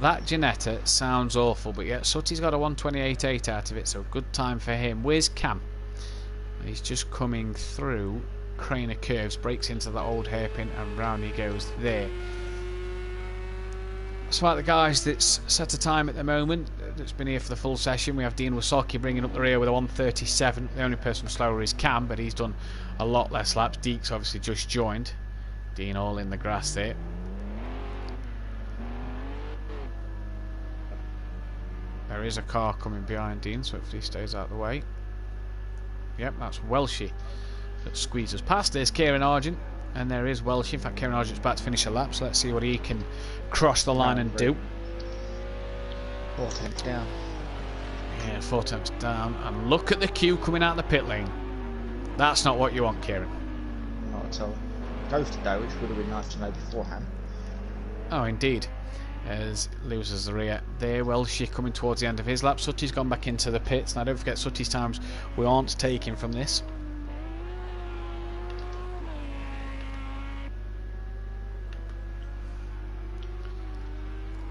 That Ginetta sounds awful, but yet Sooty's got a 128.8 out of it, so good time for him. Where's Cam? He's just coming through Craner curves, breaks into the old hairpin, and round he goes there. So like the guys that's set a time at the moment, that's been here for the full session, we have Dean Wasocki bringing up the rear with a 137. The only person slower is Cam, but he's done a lot less laps. Deeks obviously just joined. Dean all in the grass there. There is a car coming behind Dean, so hopefully he stays out of the way. Yep, that's Welshie that squeezes past. There's Kieran Argent, and there is Welshie. In fact, Kieran Argent's about to finish a lap, so let's see what he can cross the line and do. 4 tenths down. Yeah, 4 tenths down, and look at the queue coming out of the pit lane. That's not what you want, Kieran. Not at all. Goes to go, which would have been nice to know beforehand. Oh, indeed. As loses the rear there. Welshie coming towards the end of his lap. Sooty's gone back into the pits. Now don't forget, Sooty's times we aren't taking from this.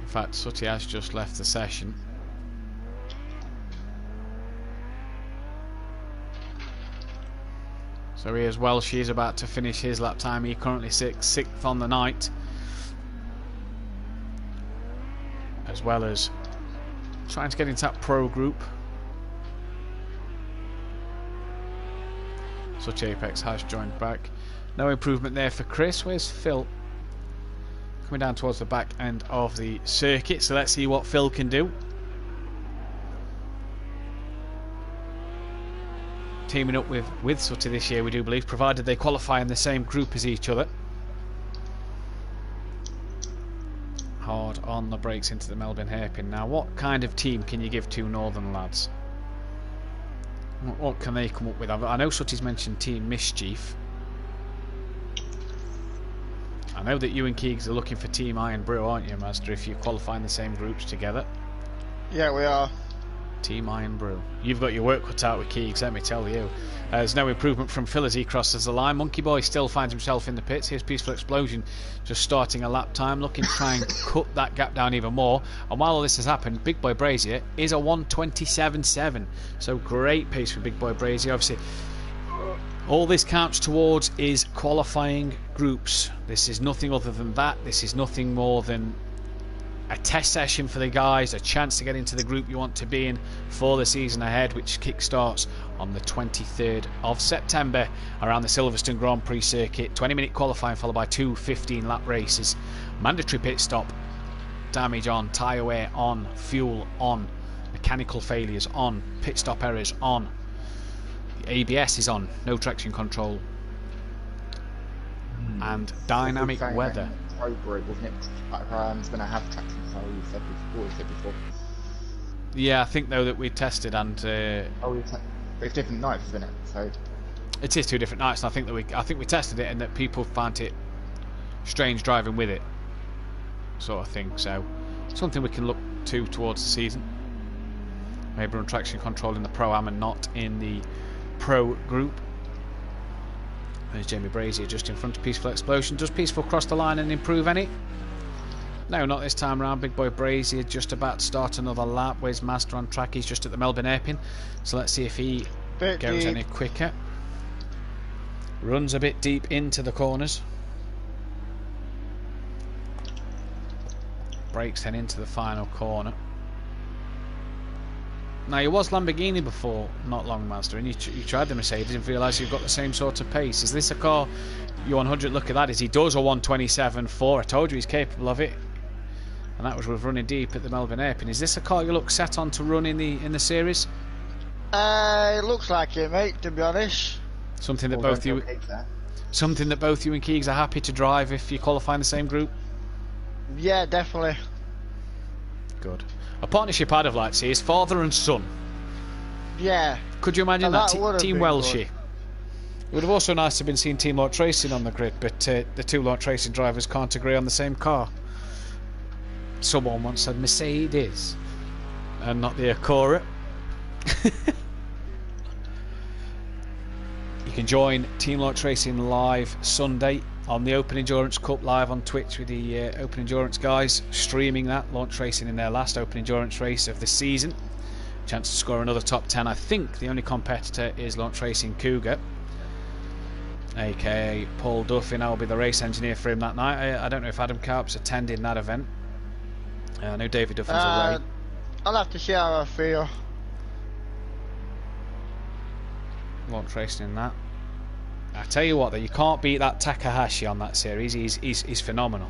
In fact, Sooty has just left the session. So here's Welshie. He's about to finish his lap time. He currently sixth on the night, as well as trying to get into that pro group. Such Apex has joined back. No improvement there for Chris. Where's Phil? Coming down towards the back end of the circuit, so let's see what Phil can do. teaming up with Sutty this year, we do believe, provided they qualify in the same group as each other. Hard on the brakes into the Melbourne hairpin. Now, what kind of team can you give two Northern lads? What can they come up with? I know Sutty's mentioned Team Mischief. I know that you and Keegs are looking for Team Iron Brew, aren't you, Master, if you qualify in the same groups together? Yeah, we are. Team Iron Brew. You've got your work cut out with Keegs, let me tell you. There's no improvement from Phil as he crosses the line. Monkey Boy still finds himself in the pits. Here's Peaceful Explosion just starting a lap time, looking to try and cut that gap down even more. And while all this has happened, Big Boy Brazier is a 1:27.7. So great pace for Big Boy Brazier. Obviously, all this counts towards is qualifying groups. This is nothing other than that. This is nothing more than a test session for the guys, a chance to get into the group you want to be in for the season ahead, which kickstarts on the 23rd of September around the Silverstone Grand Prix circuit. 20-minute qualifying followed by two 15-lap races. Mandatory pit stop. Damage on, tyre wear on, fuel on, mechanical failures on, pit stop errors on. ABS is on, no traction control, and dynamic weather. Group, wasn't it? Going to have traction control. You said before. Yeah, I think though that we tested and. It's different nights, isn't it? So. It is two different nights, and I think we tested it, and that people found it strange driving with it, sort of thing. So, something we can look to towards the season. Maybe run traction control in the Pro-Am and not in the Pro group. There's Jamie Brazier just in front of Peaceful Explosion. Does Peaceful cross the line and improve any? No, not this time around. Big Boy Brazier just about to start another lap. Where's Master on track? He's just at the Melbourne hairpin. So let's see if he goes any quicker. Runs a bit deep into the corners. Brakes then into the final corner. Now, you was Lamborghini before not long, Master, and you tried the Mercedes and realised you've got the same sort of pace. Is this a car you 100 look at that? Is he does a 1:27.4? I told you he's capable of it, and that was with running deep at the Melbourne hairpin. Is this a car you look set on to run in the series? It looks like it, mate. To be honest. Something that both you and Keegs are happy to drive if you qualify in the same group. Yeah, definitely. Good. A partnership I'd have liked to see is father and son. Yeah. Could you imagine that? Team Welshie. Good. It would have also nice to have been seeing Team Launch Racing on the grid, but the two Launch Racing drivers can't agree on the same car. Someone once said Mercedes and not the Acura. You can join Team Launch Racing live Sunday on the Open Endurance Cup live on Twitch with the Open Endurance guys streaming that. Launch Racing in their last Open Endurance race of the season. Chance to score another top 10. I think the only competitor is Launch Racing Cougar, aka Paul Duffy. I'll be the race engineer for him that night. I don't know if Adam Carp's attending that event. I know David Duffy's away. I'll have to see how I feel. Launch Racing in that. I tell you what though, you can't beat that Takahashi on that series. He's phenomenal.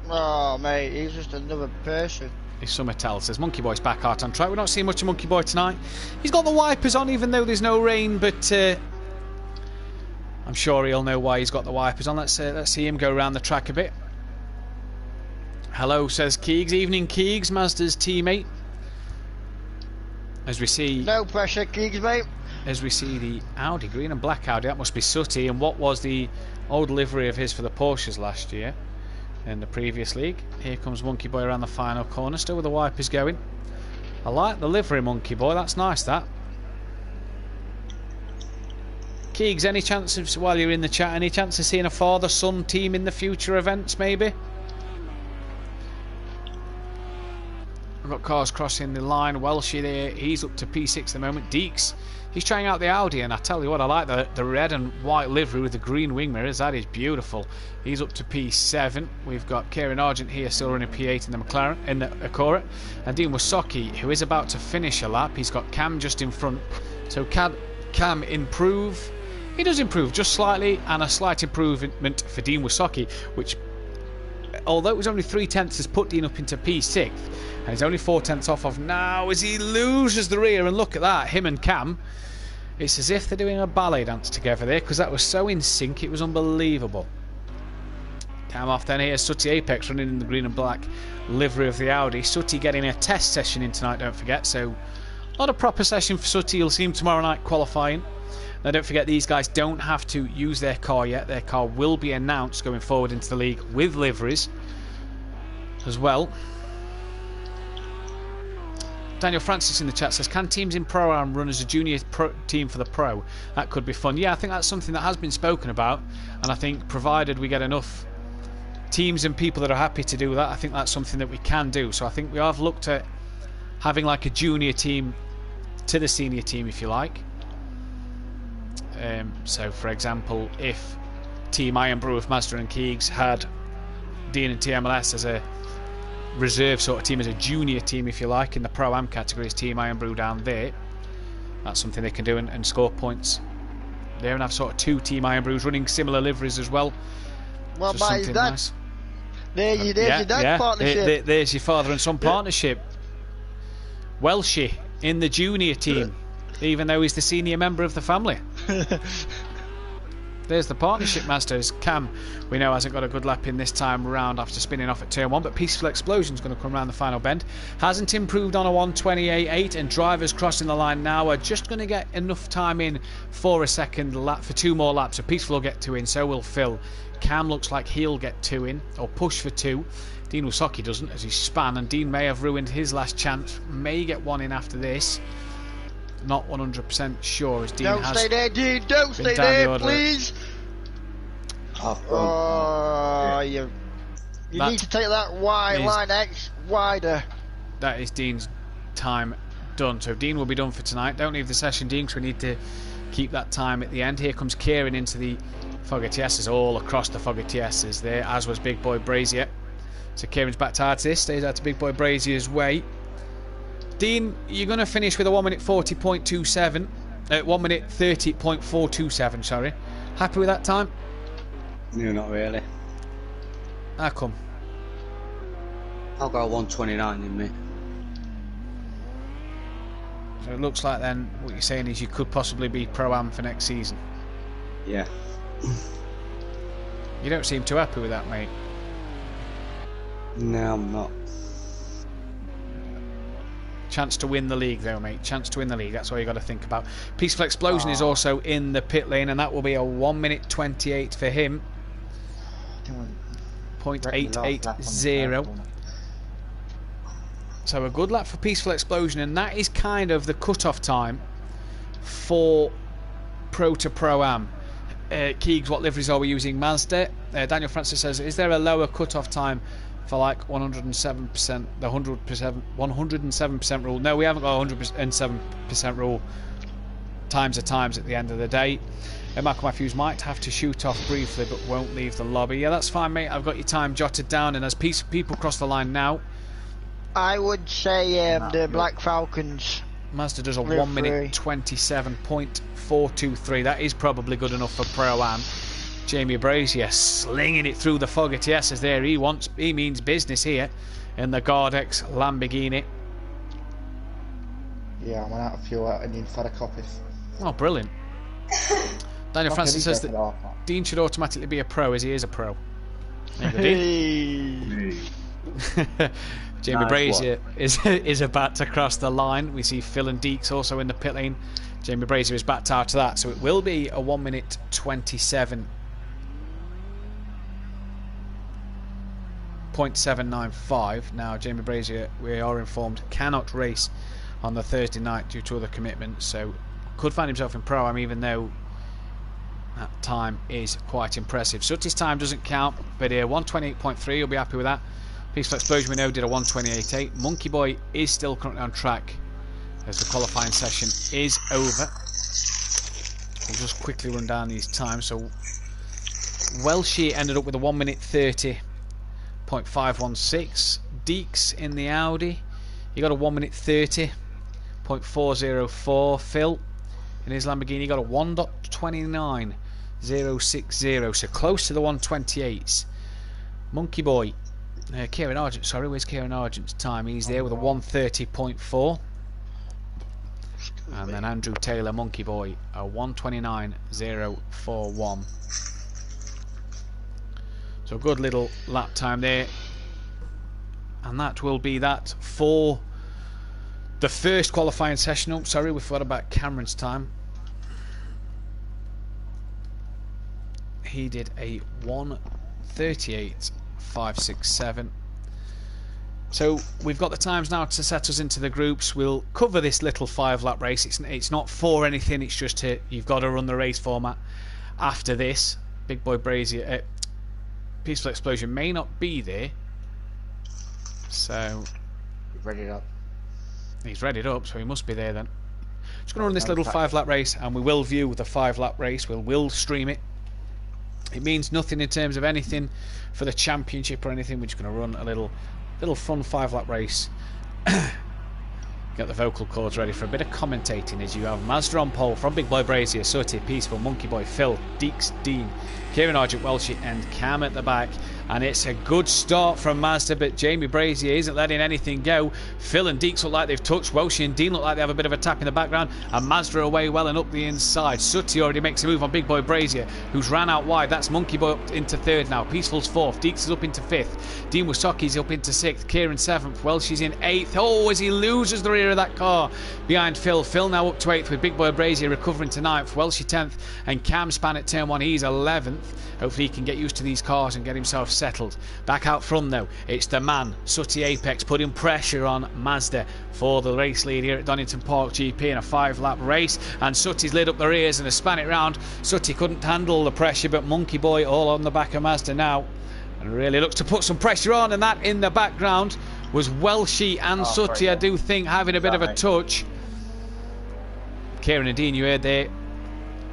Oh mate, he's just another person. If Summer tells us Monkey Boy's back out on track. We're not seeing much of Monkey Boy tonight. He's got the wipers on even though there's no rain, but I'm sure he'll know why he's got the wipers on. Let's see him go around the track a bit. Hello, says Keegs. Evening, Keegs, Mazda's teammate. As we see, no pressure, Keegs, mate. As we see the Audi, green and black Audi, that must be Sutty, and what was the old livery of his for the Porsches last year in the previous league. Here comes Monkey Boy around the final corner, still with the wipers going. I like the livery, Monkey Boy, that's nice, that. Keegs, any chance of, while you're in the chat, any chance of seeing a father-son team in the future events, maybe? We've got cars crossing the line. Welshie there, he's up to P6 at the moment. Deeks, he's trying out the Audi, and I tell you what, I like the red and white livery with the green wing mirrors. That is beautiful. He's up to P7. We've got Kieran Argent here still running P8 in the McLaren, in the Acura, and Dean Wasocki, who is about to finish a lap. He's got Cam just in front. So Cam improve. He does improve just slightly, and a slight improvement for Dean Wasocki, which, although it was only 3/10, has put Dean up into P6th, and he's only 4/10 off of now as he loses the rear. And look at that, him and Cam It's as if they're doing a ballet dance together there, because that was so in sync, it was unbelievable. Cam off then. Here's Sooty Apex running in the green and black livery of the Audi. Sooty getting a test session in tonight, don't forget, so not a proper session for Sooty. You'll see him tomorrow night qualifying. Now don't forget, these guys don't have to use their car yet. Their car will be announced going forward into the league with liveries as well. Daniel Francis in the chat says, can teams in Pro-Am run as a junior team for the Pro? That could be fun. Yeah, I think that's something that has been spoken about, and I think provided we get enough teams and people that are happy to do that, I think that's something that we can do. So I think we have looked at having like a junior team to the senior team, if you like. So for example, if Team Iron Brew of Mazda and Keegs had Dean and TMLS as a reserve sort of team, as a junior team if you like, in the Pro-Am categories, Team Iron Brew down there, that's something they can do and score points there, and have sort of 2 Team Iron Brews running similar liveries as well. Well, mate, nice. There's your dad partnership. There's your father and son partnership. Welshie in the junior team, even though he's the senior member of the family. There's the partnership, Masters. Cam, we know, hasn't got a good lap in this time around after spinning off at turn 1, but Peaceful Explosion's going to come around the final bend. Hasn't improved on a 1:28.8, and drivers crossing the line now are just going to get enough time in for a second lap, for 2 more laps. So Peaceful will get 2 in, so will Phil. Cam looks like he'll get 2 in, or push for 2. Dean Wysocki doesn't, as he span, and Dean may have ruined his last chance. May get 1 in after this. Not 100% sure, as Dean don't has. Stay there, Dean. Don't stay there, please. You need to take that line X wider. That is Dean's time done. So Dean will be done for tonight. Don't leave the session, Dean, because we need to keep that time at the end. Here comes Kieran into the Fogatieses, all across the Fogatieses there, as was Big Boy Brazier. So Kieran's back to this, stays out to Big Boy Brazier's way. Dean, you're going to finish with a 1 minute 40.27, 1 minute 30.427, sorry. Happy with that time? No, not really. How come? I'll go 1:29 in me. So it looks like then what you're saying is you could possibly be Pro-Am for next season. Yeah. You don't seem too happy with that, mate. No, I'm not. Chance to win the league though, mate. Chance to win the league. That's all you got to think about. Peaceful Explosion is also in the pit lane, and that will be a 1 minute 28 for him. 0.880. So a good lap for Peaceful Explosion, and that is kind of the cut-off time for Pro to Pro-Am. Keegs, what liveries are we using? Mazda. Daniel Francis says, is there a lower cut-off time for like 107%, the 107% rule? No, we haven't got a 107% rule. Times are times at the end of the day. Michael Matthews might have to shoot off briefly, but won't leave the lobby. Yeah, that's fine, mate. I've got your time jotted down, and as people cross the line now, I would say the Black Falcons. Mazda does a 1 minute 27.423. That is probably good enough for Pro-Am. Jamie Brazier slinging it through the Fogatieses there. He means business here in the Gardex Lamborghini. Yeah, I went out of fuel out in the Infada office. Oh, brilliant. Daniel Francis says that Dean should automatically be a pro, as he is a pro. Hey. Jamie Brazier is about to cross the line. We see Phil and Deeks also in the pit lane. Jamie Brazier is backed out to that, so it will be a 1 minute 27.795. Now Jamie Brazier, we are informed, cannot race on the Thursday night due to other commitments, so could find himself in Pro-Am, even though that time is quite impressive. Sutty's time doesn't count, but here 128.3, you'll be happy with that. Peaceful Explosion, we know, did a 128.8. Monkey Boy is still currently on track as the qualifying session is over. We'll just quickly run down these times. So Welshie ended up with a 1 minute 30.516. Deeks in the Audi, he got a 1 minute 30.404. Phil in his Lamborghini got a 1.29060, so close to the 128s. Monkey Boy, Kieran Argent, sorry, where's Kieran Argent's time? He's there with a 130.4. And then Andrew Taylor, Monkey Boy, a 1:29.041. So good little lap time there. And that will be that for the first qualifying session. Oh, sorry, we forgot about Cameron's time. He did a 1:38.567. So we've got the times now to set us into the groups. We'll cover this little 5-lap race. It's not for anything. It's just you've got to run the race format. After this, Big Boy Brazier, Peaceful Explosion may not be there. So You've read it up. He's read it up, so he must be there then. Just going to run this little 5-lap race, and we will view the 5-lap race. We'll stream it. It means nothing in terms of anything for the championship or anything. We're just going to run a little fun 5-lap race. Get the vocal cords ready for a bit of commentating as you have Mazda on pole from Big Boy Brazier, Sooty, Peaceful, Monkey Boy, Phil, Deeks, Dean, Kieran Argent, Welshie and Cam at the back. And it's a good start from Mazda, but Jamie Brazier isn't letting anything go. Phil and Deeks look like they've touched. Welshie and Dean look like they have a bit of a tap in the background. And Mazda away well and up the inside. Sooty already makes a move on Big Boy Brazier, who's ran out wide. That's Monkey Boy up into 3rd now. Peaceful's 4th. Deeks is up into 5th. Dean Wasaki's up into 6th. Kieran 7th. Welshie's in 8th. Oh, as he loses the rear of that car behind Phil. Phil now up to 8th with Big Boy Brazier recovering to 9th. Welshie 10th. And Cam span at turn 1. He's 11th. Hopefully he can get used to these cars and get himself settled. Back out front though, it's the man, Sooty Apex, putting pressure on Mazda for the race lead here at Donington Park GP in a 5-lap race. And Sooty's lit up the rears and has span it round. Sooty couldn't handle the pressure, but Monkey Boy all on the back of Mazda now. And really looks to put some pressure on, and that in the background was Welshie and Sooty, I do think, having a bit of a touch. Kieran and Dean, you heard there,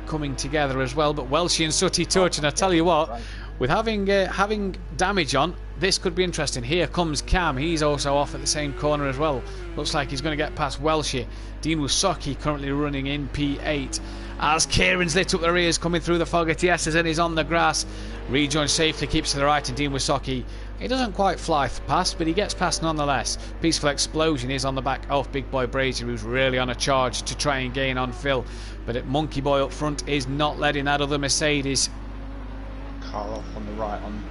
coming together as well, but Welshie and Sooty touch, and I tell you what, with having damage on, this could be interesting. Here comes Cam, he's also off at the same corner as well. Looks like he's going to get past Welshie. Dean Wasaki currently running in P8 as Kieran's lit up the rears coming through the fog at ESs and is on the grass. Rejoins safely, keeps to the right, and Dean Wasaki, he doesn't quite fly past, but he gets past nonetheless. Peaceful Explosion is on the back of Big Boy Brazier, who's really on a charge to try and gain on Phil, but at Monkey Boy up front is not letting that other Mercedes. Car off on the right, on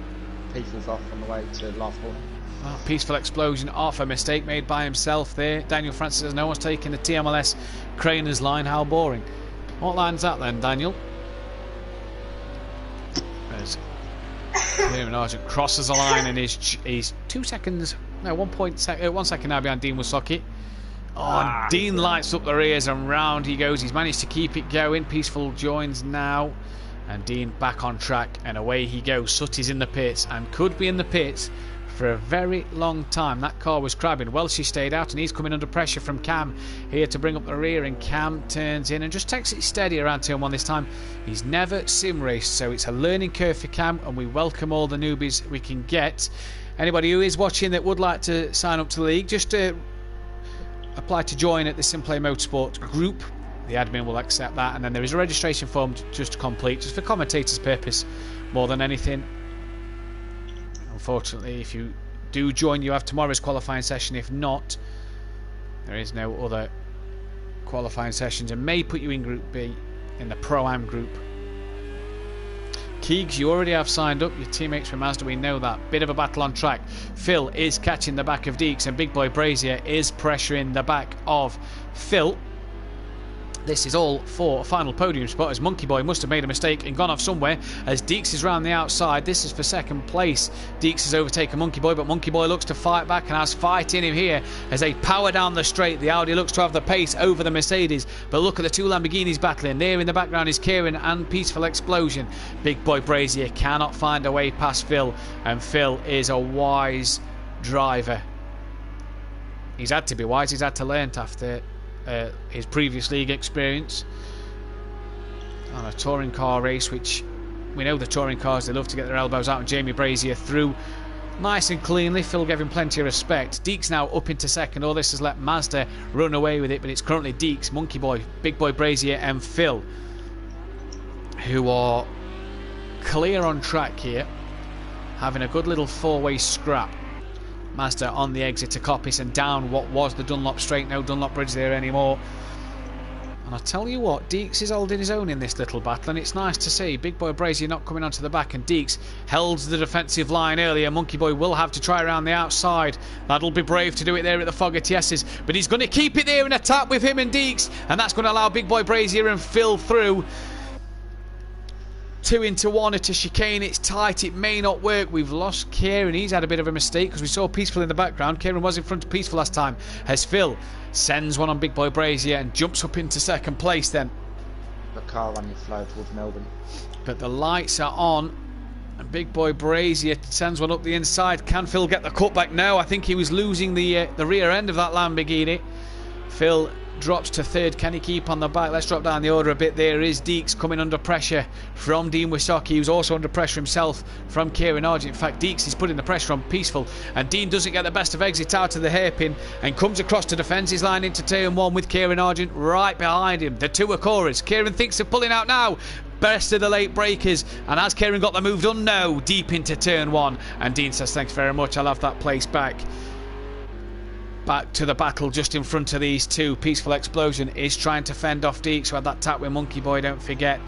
Peaceful's off on the way to last corner. Oh, Peaceful Explosion off, a mistake made by himself there. Daniel Francis says no one's taking the TMLS Craner's line. How boring. What line's that then, Daniel? There's Kieran Argent crosses the line and he's 2 seconds, no, 1 second now behind Dean Wasaki. Oh, Dean lights up the rears and round he goes. He's managed to keep it going. Peaceful joins now, and Dean back on track, and away he goes. Sooty's in the pits and could be in the pits for a very long time. That car was crabbing. Welshie stayed out, and he's coming under pressure from Cam here to bring up the rear, and Cam turns in and just takes it steady around turn 1 this time. He's never sim raced, so it's a learning curve for Cam, and we welcome all the newbies we can get. Anybody who is watching that would like to sign up to the league, just apply to join at the Simplay Motorsport group. The admin will accept that, and then there is a registration form just to complete, just for commentators' purpose more than anything. Unfortunately, if you do join, you have tomorrow's qualifying session. If not, there is no other qualifying sessions, and may put you in Group B in the Pro-Am group. Keegs, you already have signed up. Your teammates from Mazda, we know that. Bit of a battle on track. Phil is catching the back of Deeks, and Big Boy Brazier is pressuring the back of Phil. This is all for a final podium spot, as Monkey Boy must have made a mistake and gone off somewhere, as Deeks is round the outside. This is for 2nd place. Deeks has overtaken Monkey Boy, but Monkey Boy looks to fight back and has fight in him here as they power down the straight. The Audi looks to have the pace over the Mercedes, but look at the 2 Lamborghinis battling. There in the background is Kieran and Peaceful Explosion. Big Boy Brazier cannot find a way past Phil, and Phil is a wise driver. He's had to be wise, he's had to learn after his previous league experience on a touring car race, which we know the touring cars, they love to get their elbows out, and Jamie Brazier through nice and cleanly. Phil gave him plenty of respect. Deeks now up into 2nd. All this has let Mazda run away with it, but it's currently Deeks, Monkey Boy, Big Boy Brazier and Phil who are clear on track here, having a good little 4-way scrap. Mazda on the exit to Coppice and down what was the Dunlop straight. No Dunlop bridge there anymore. And I tell you what, Deeks is holding his own in this little battle, and it's nice to see. Big Boy Brazier not coming onto the back, and Deeks held the defensive line earlier. Monkey Boy will have to try around the outside. That'll be brave to do it there at the Fogarty S's, but he's going to keep it there in attack with him and Deeks, and that's going to allow Big Boy Brazier and Phil through. 2 into 1 at a chicane. It's tight, it may not work. We've lost Kieran. He's had a bit of a mistake because we saw Peaceful in the background. Kieran was in front of Peaceful last time. As Phil sends one on Big Boy Brazier and jumps up into second place then. The car running slow towards Melbourne. But the lights are on, and Big Boy Brazier sends one up the inside. Can Phil get the cutback? No, I think he was losing the rear end of that Lamborghini. Phil drops to third. Can he keep on the back? Let's drop down the order a bit. There is Deeks coming under pressure from Dean Wisocki, who's also under pressure himself from Kieran Argent. In fact, Deeks is putting the pressure on Peaceful, and Dean doesn't get the best of exit out of the hairpin and comes across to defence his line into turn 1 with Kieran Argent right behind him. The two Akoras. Kieran thinks of pulling out now. Best of the late breakers, and has Kieran got the move done? No. Deep into turn 1, and Dean says thanks very much, I'll have that place back. Back to the battle just in front of these two. Peaceful Explosion is trying to fend off Deeks, who had that tap with Monkey Boy, don't forget.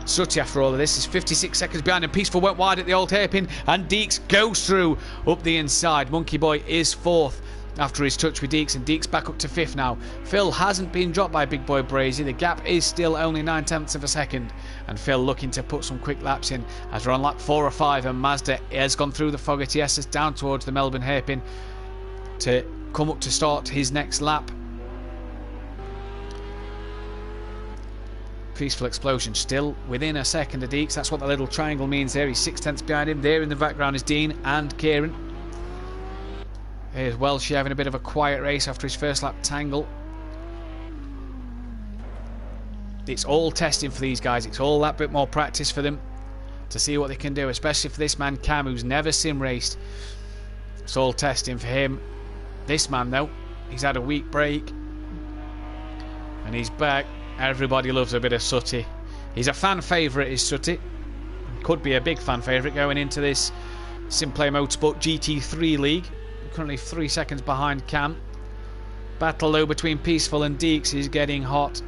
Sutty, after all of this, is 56 seconds behind, and Peaceful went wide at the old hairpin, and Deeks goes through up the inside. Monkey Boy is 4th after his touch with Deeks, and Deeks back up to 5th now. Phil hasn't been dropped by Big Boy Brazier. The gap is still only 9/10 of a second, and Phil looking to put some quick laps in as we're on lap 4 or 5, and Mazda has gone through the Fogarty S's down towards the Melbourne hairpin to come up to start his next lap. Peaceful Explosion still within a second of Deeks. That's what the little triangle means there. He's 6/10 behind him. There in the background is Dean and Kieran. Here's Welshie having a bit of a quiet race after his first lap tangle. It's all testing for these guys. It's all that bit more practice for them to see what they can do, especially for this man Cam, who's never sim raced. It's all testing for him. This man though, he's had a week break and he's back. Everybody loves a bit of Sutty. He's a fan favourite, is Sutty. Could be a big fan favourite going into this Simplay Motorsport GT3 League. Currently 3 seconds behind Cam. Battle though between Peaceful and Deeks is getting hot.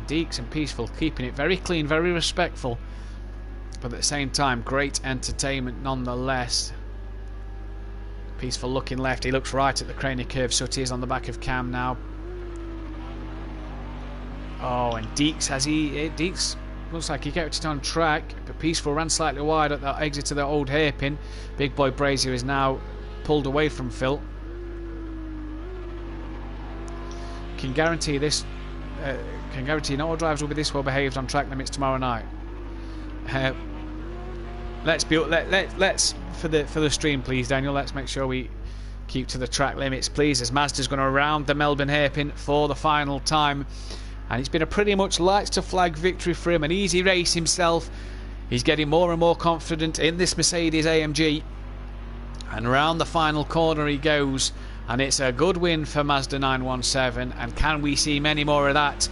Deeks and Peaceful keeping it very clean, very respectful, but at the same time great entertainment nonetheless. Peaceful looking left, he looks right at the Craney curve. Sutty is on the back of Cam now. Oh, and Deeks Deeks looks like he kept it on track, but Peaceful ran slightly wide at the exit of the old hairpin. Big Boy Brazier is now pulled away from Phil. Can guarantee this. Can guarantee not all drivers will be this well behaved on track limits tomorrow night. Let's for the stream, please, Daniel. Let's make sure we keep to the track limits, please, as Mazda's going to round the Melbourne hairpin for the final time. And it's been a pretty much lights to flag victory for him, an easy race himself. He's getting more and more confident in this Mercedes AMG, and round the final corner he goes, and it's a good win for Mazda 917. And can we see many more of that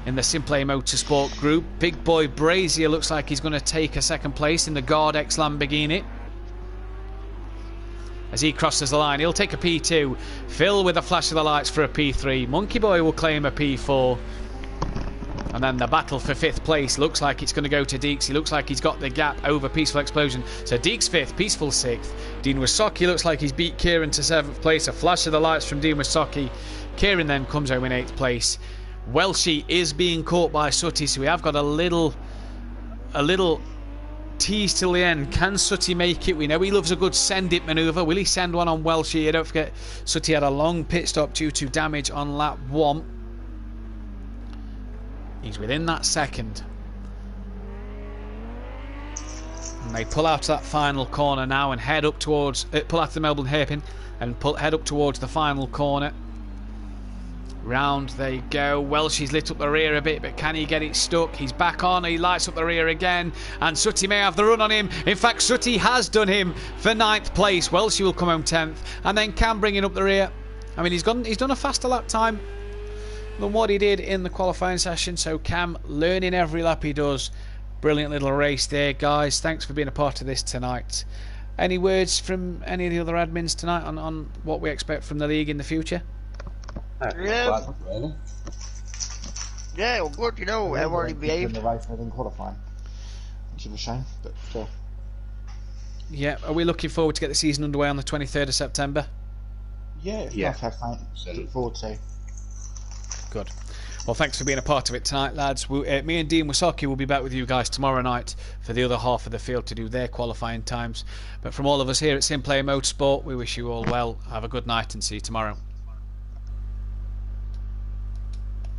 in the Simplay Motorsport group? Big Boy Brazier looks like he's going to take a second place in the Guard X Lamborghini. As he crosses the line, he'll take a P2. Phil with a flash of the lights for a P3. Monkey Boy will claim a P4. And then the battle for 5th place looks like it's going to go to Deeks. He looks like he's got the gap over Peaceful Explosion. So Deeks 5th, Peaceful 6th. Dean Wisocki looks like he's beat Kieran to 7th place. A flash of the lights from Dean Wisocki. Kieran then comes home in 8th place. Welshie is being caught by Sutty, so we have got a little tease till the end. Can Sutty make it? We know he loves a good send it manoeuvre. Will he send one on Welshie? Don't forget, Sutty had a long pit stop due to damage on lap 1. He's within that second. And they pull out that final corner now and head up towards, pull out the Melbourne hairpin and head up towards the final corner. Round they go. Welshie's lit up the rear a bit, but can he get it stuck? He's back on. He lights up the rear again, and Sutty may have the run on him. In fact, Sutty has done him for 9th place. Welshie will come home 10th, and then Cam bringing up the rear. I mean, he's done a faster lap time than what he did in the qualifying session. So Cam learning every lap he does. Brilliant little race there, guys. Thanks for being a part of this tonight. Any words from any of the other admins tonight on what we expect from the league in the future? Yeah. Really. Yeah, well, good, you know, everybody behaved. In the race and qualifying, which is a shame, but still. Yeah, are we looking forward to get the season underway on the 23rd of September? Yeah, it's nice to have fun. Look forward to. Good. Well, thanks for being a part of it tonight, lads. Me and Dean Wasaki will be back with you guys tomorrow night for the other half of the field to do their qualifying times. But from all of us here at Simplay Motorsport, we wish you all well. Have a good night and see you tomorrow.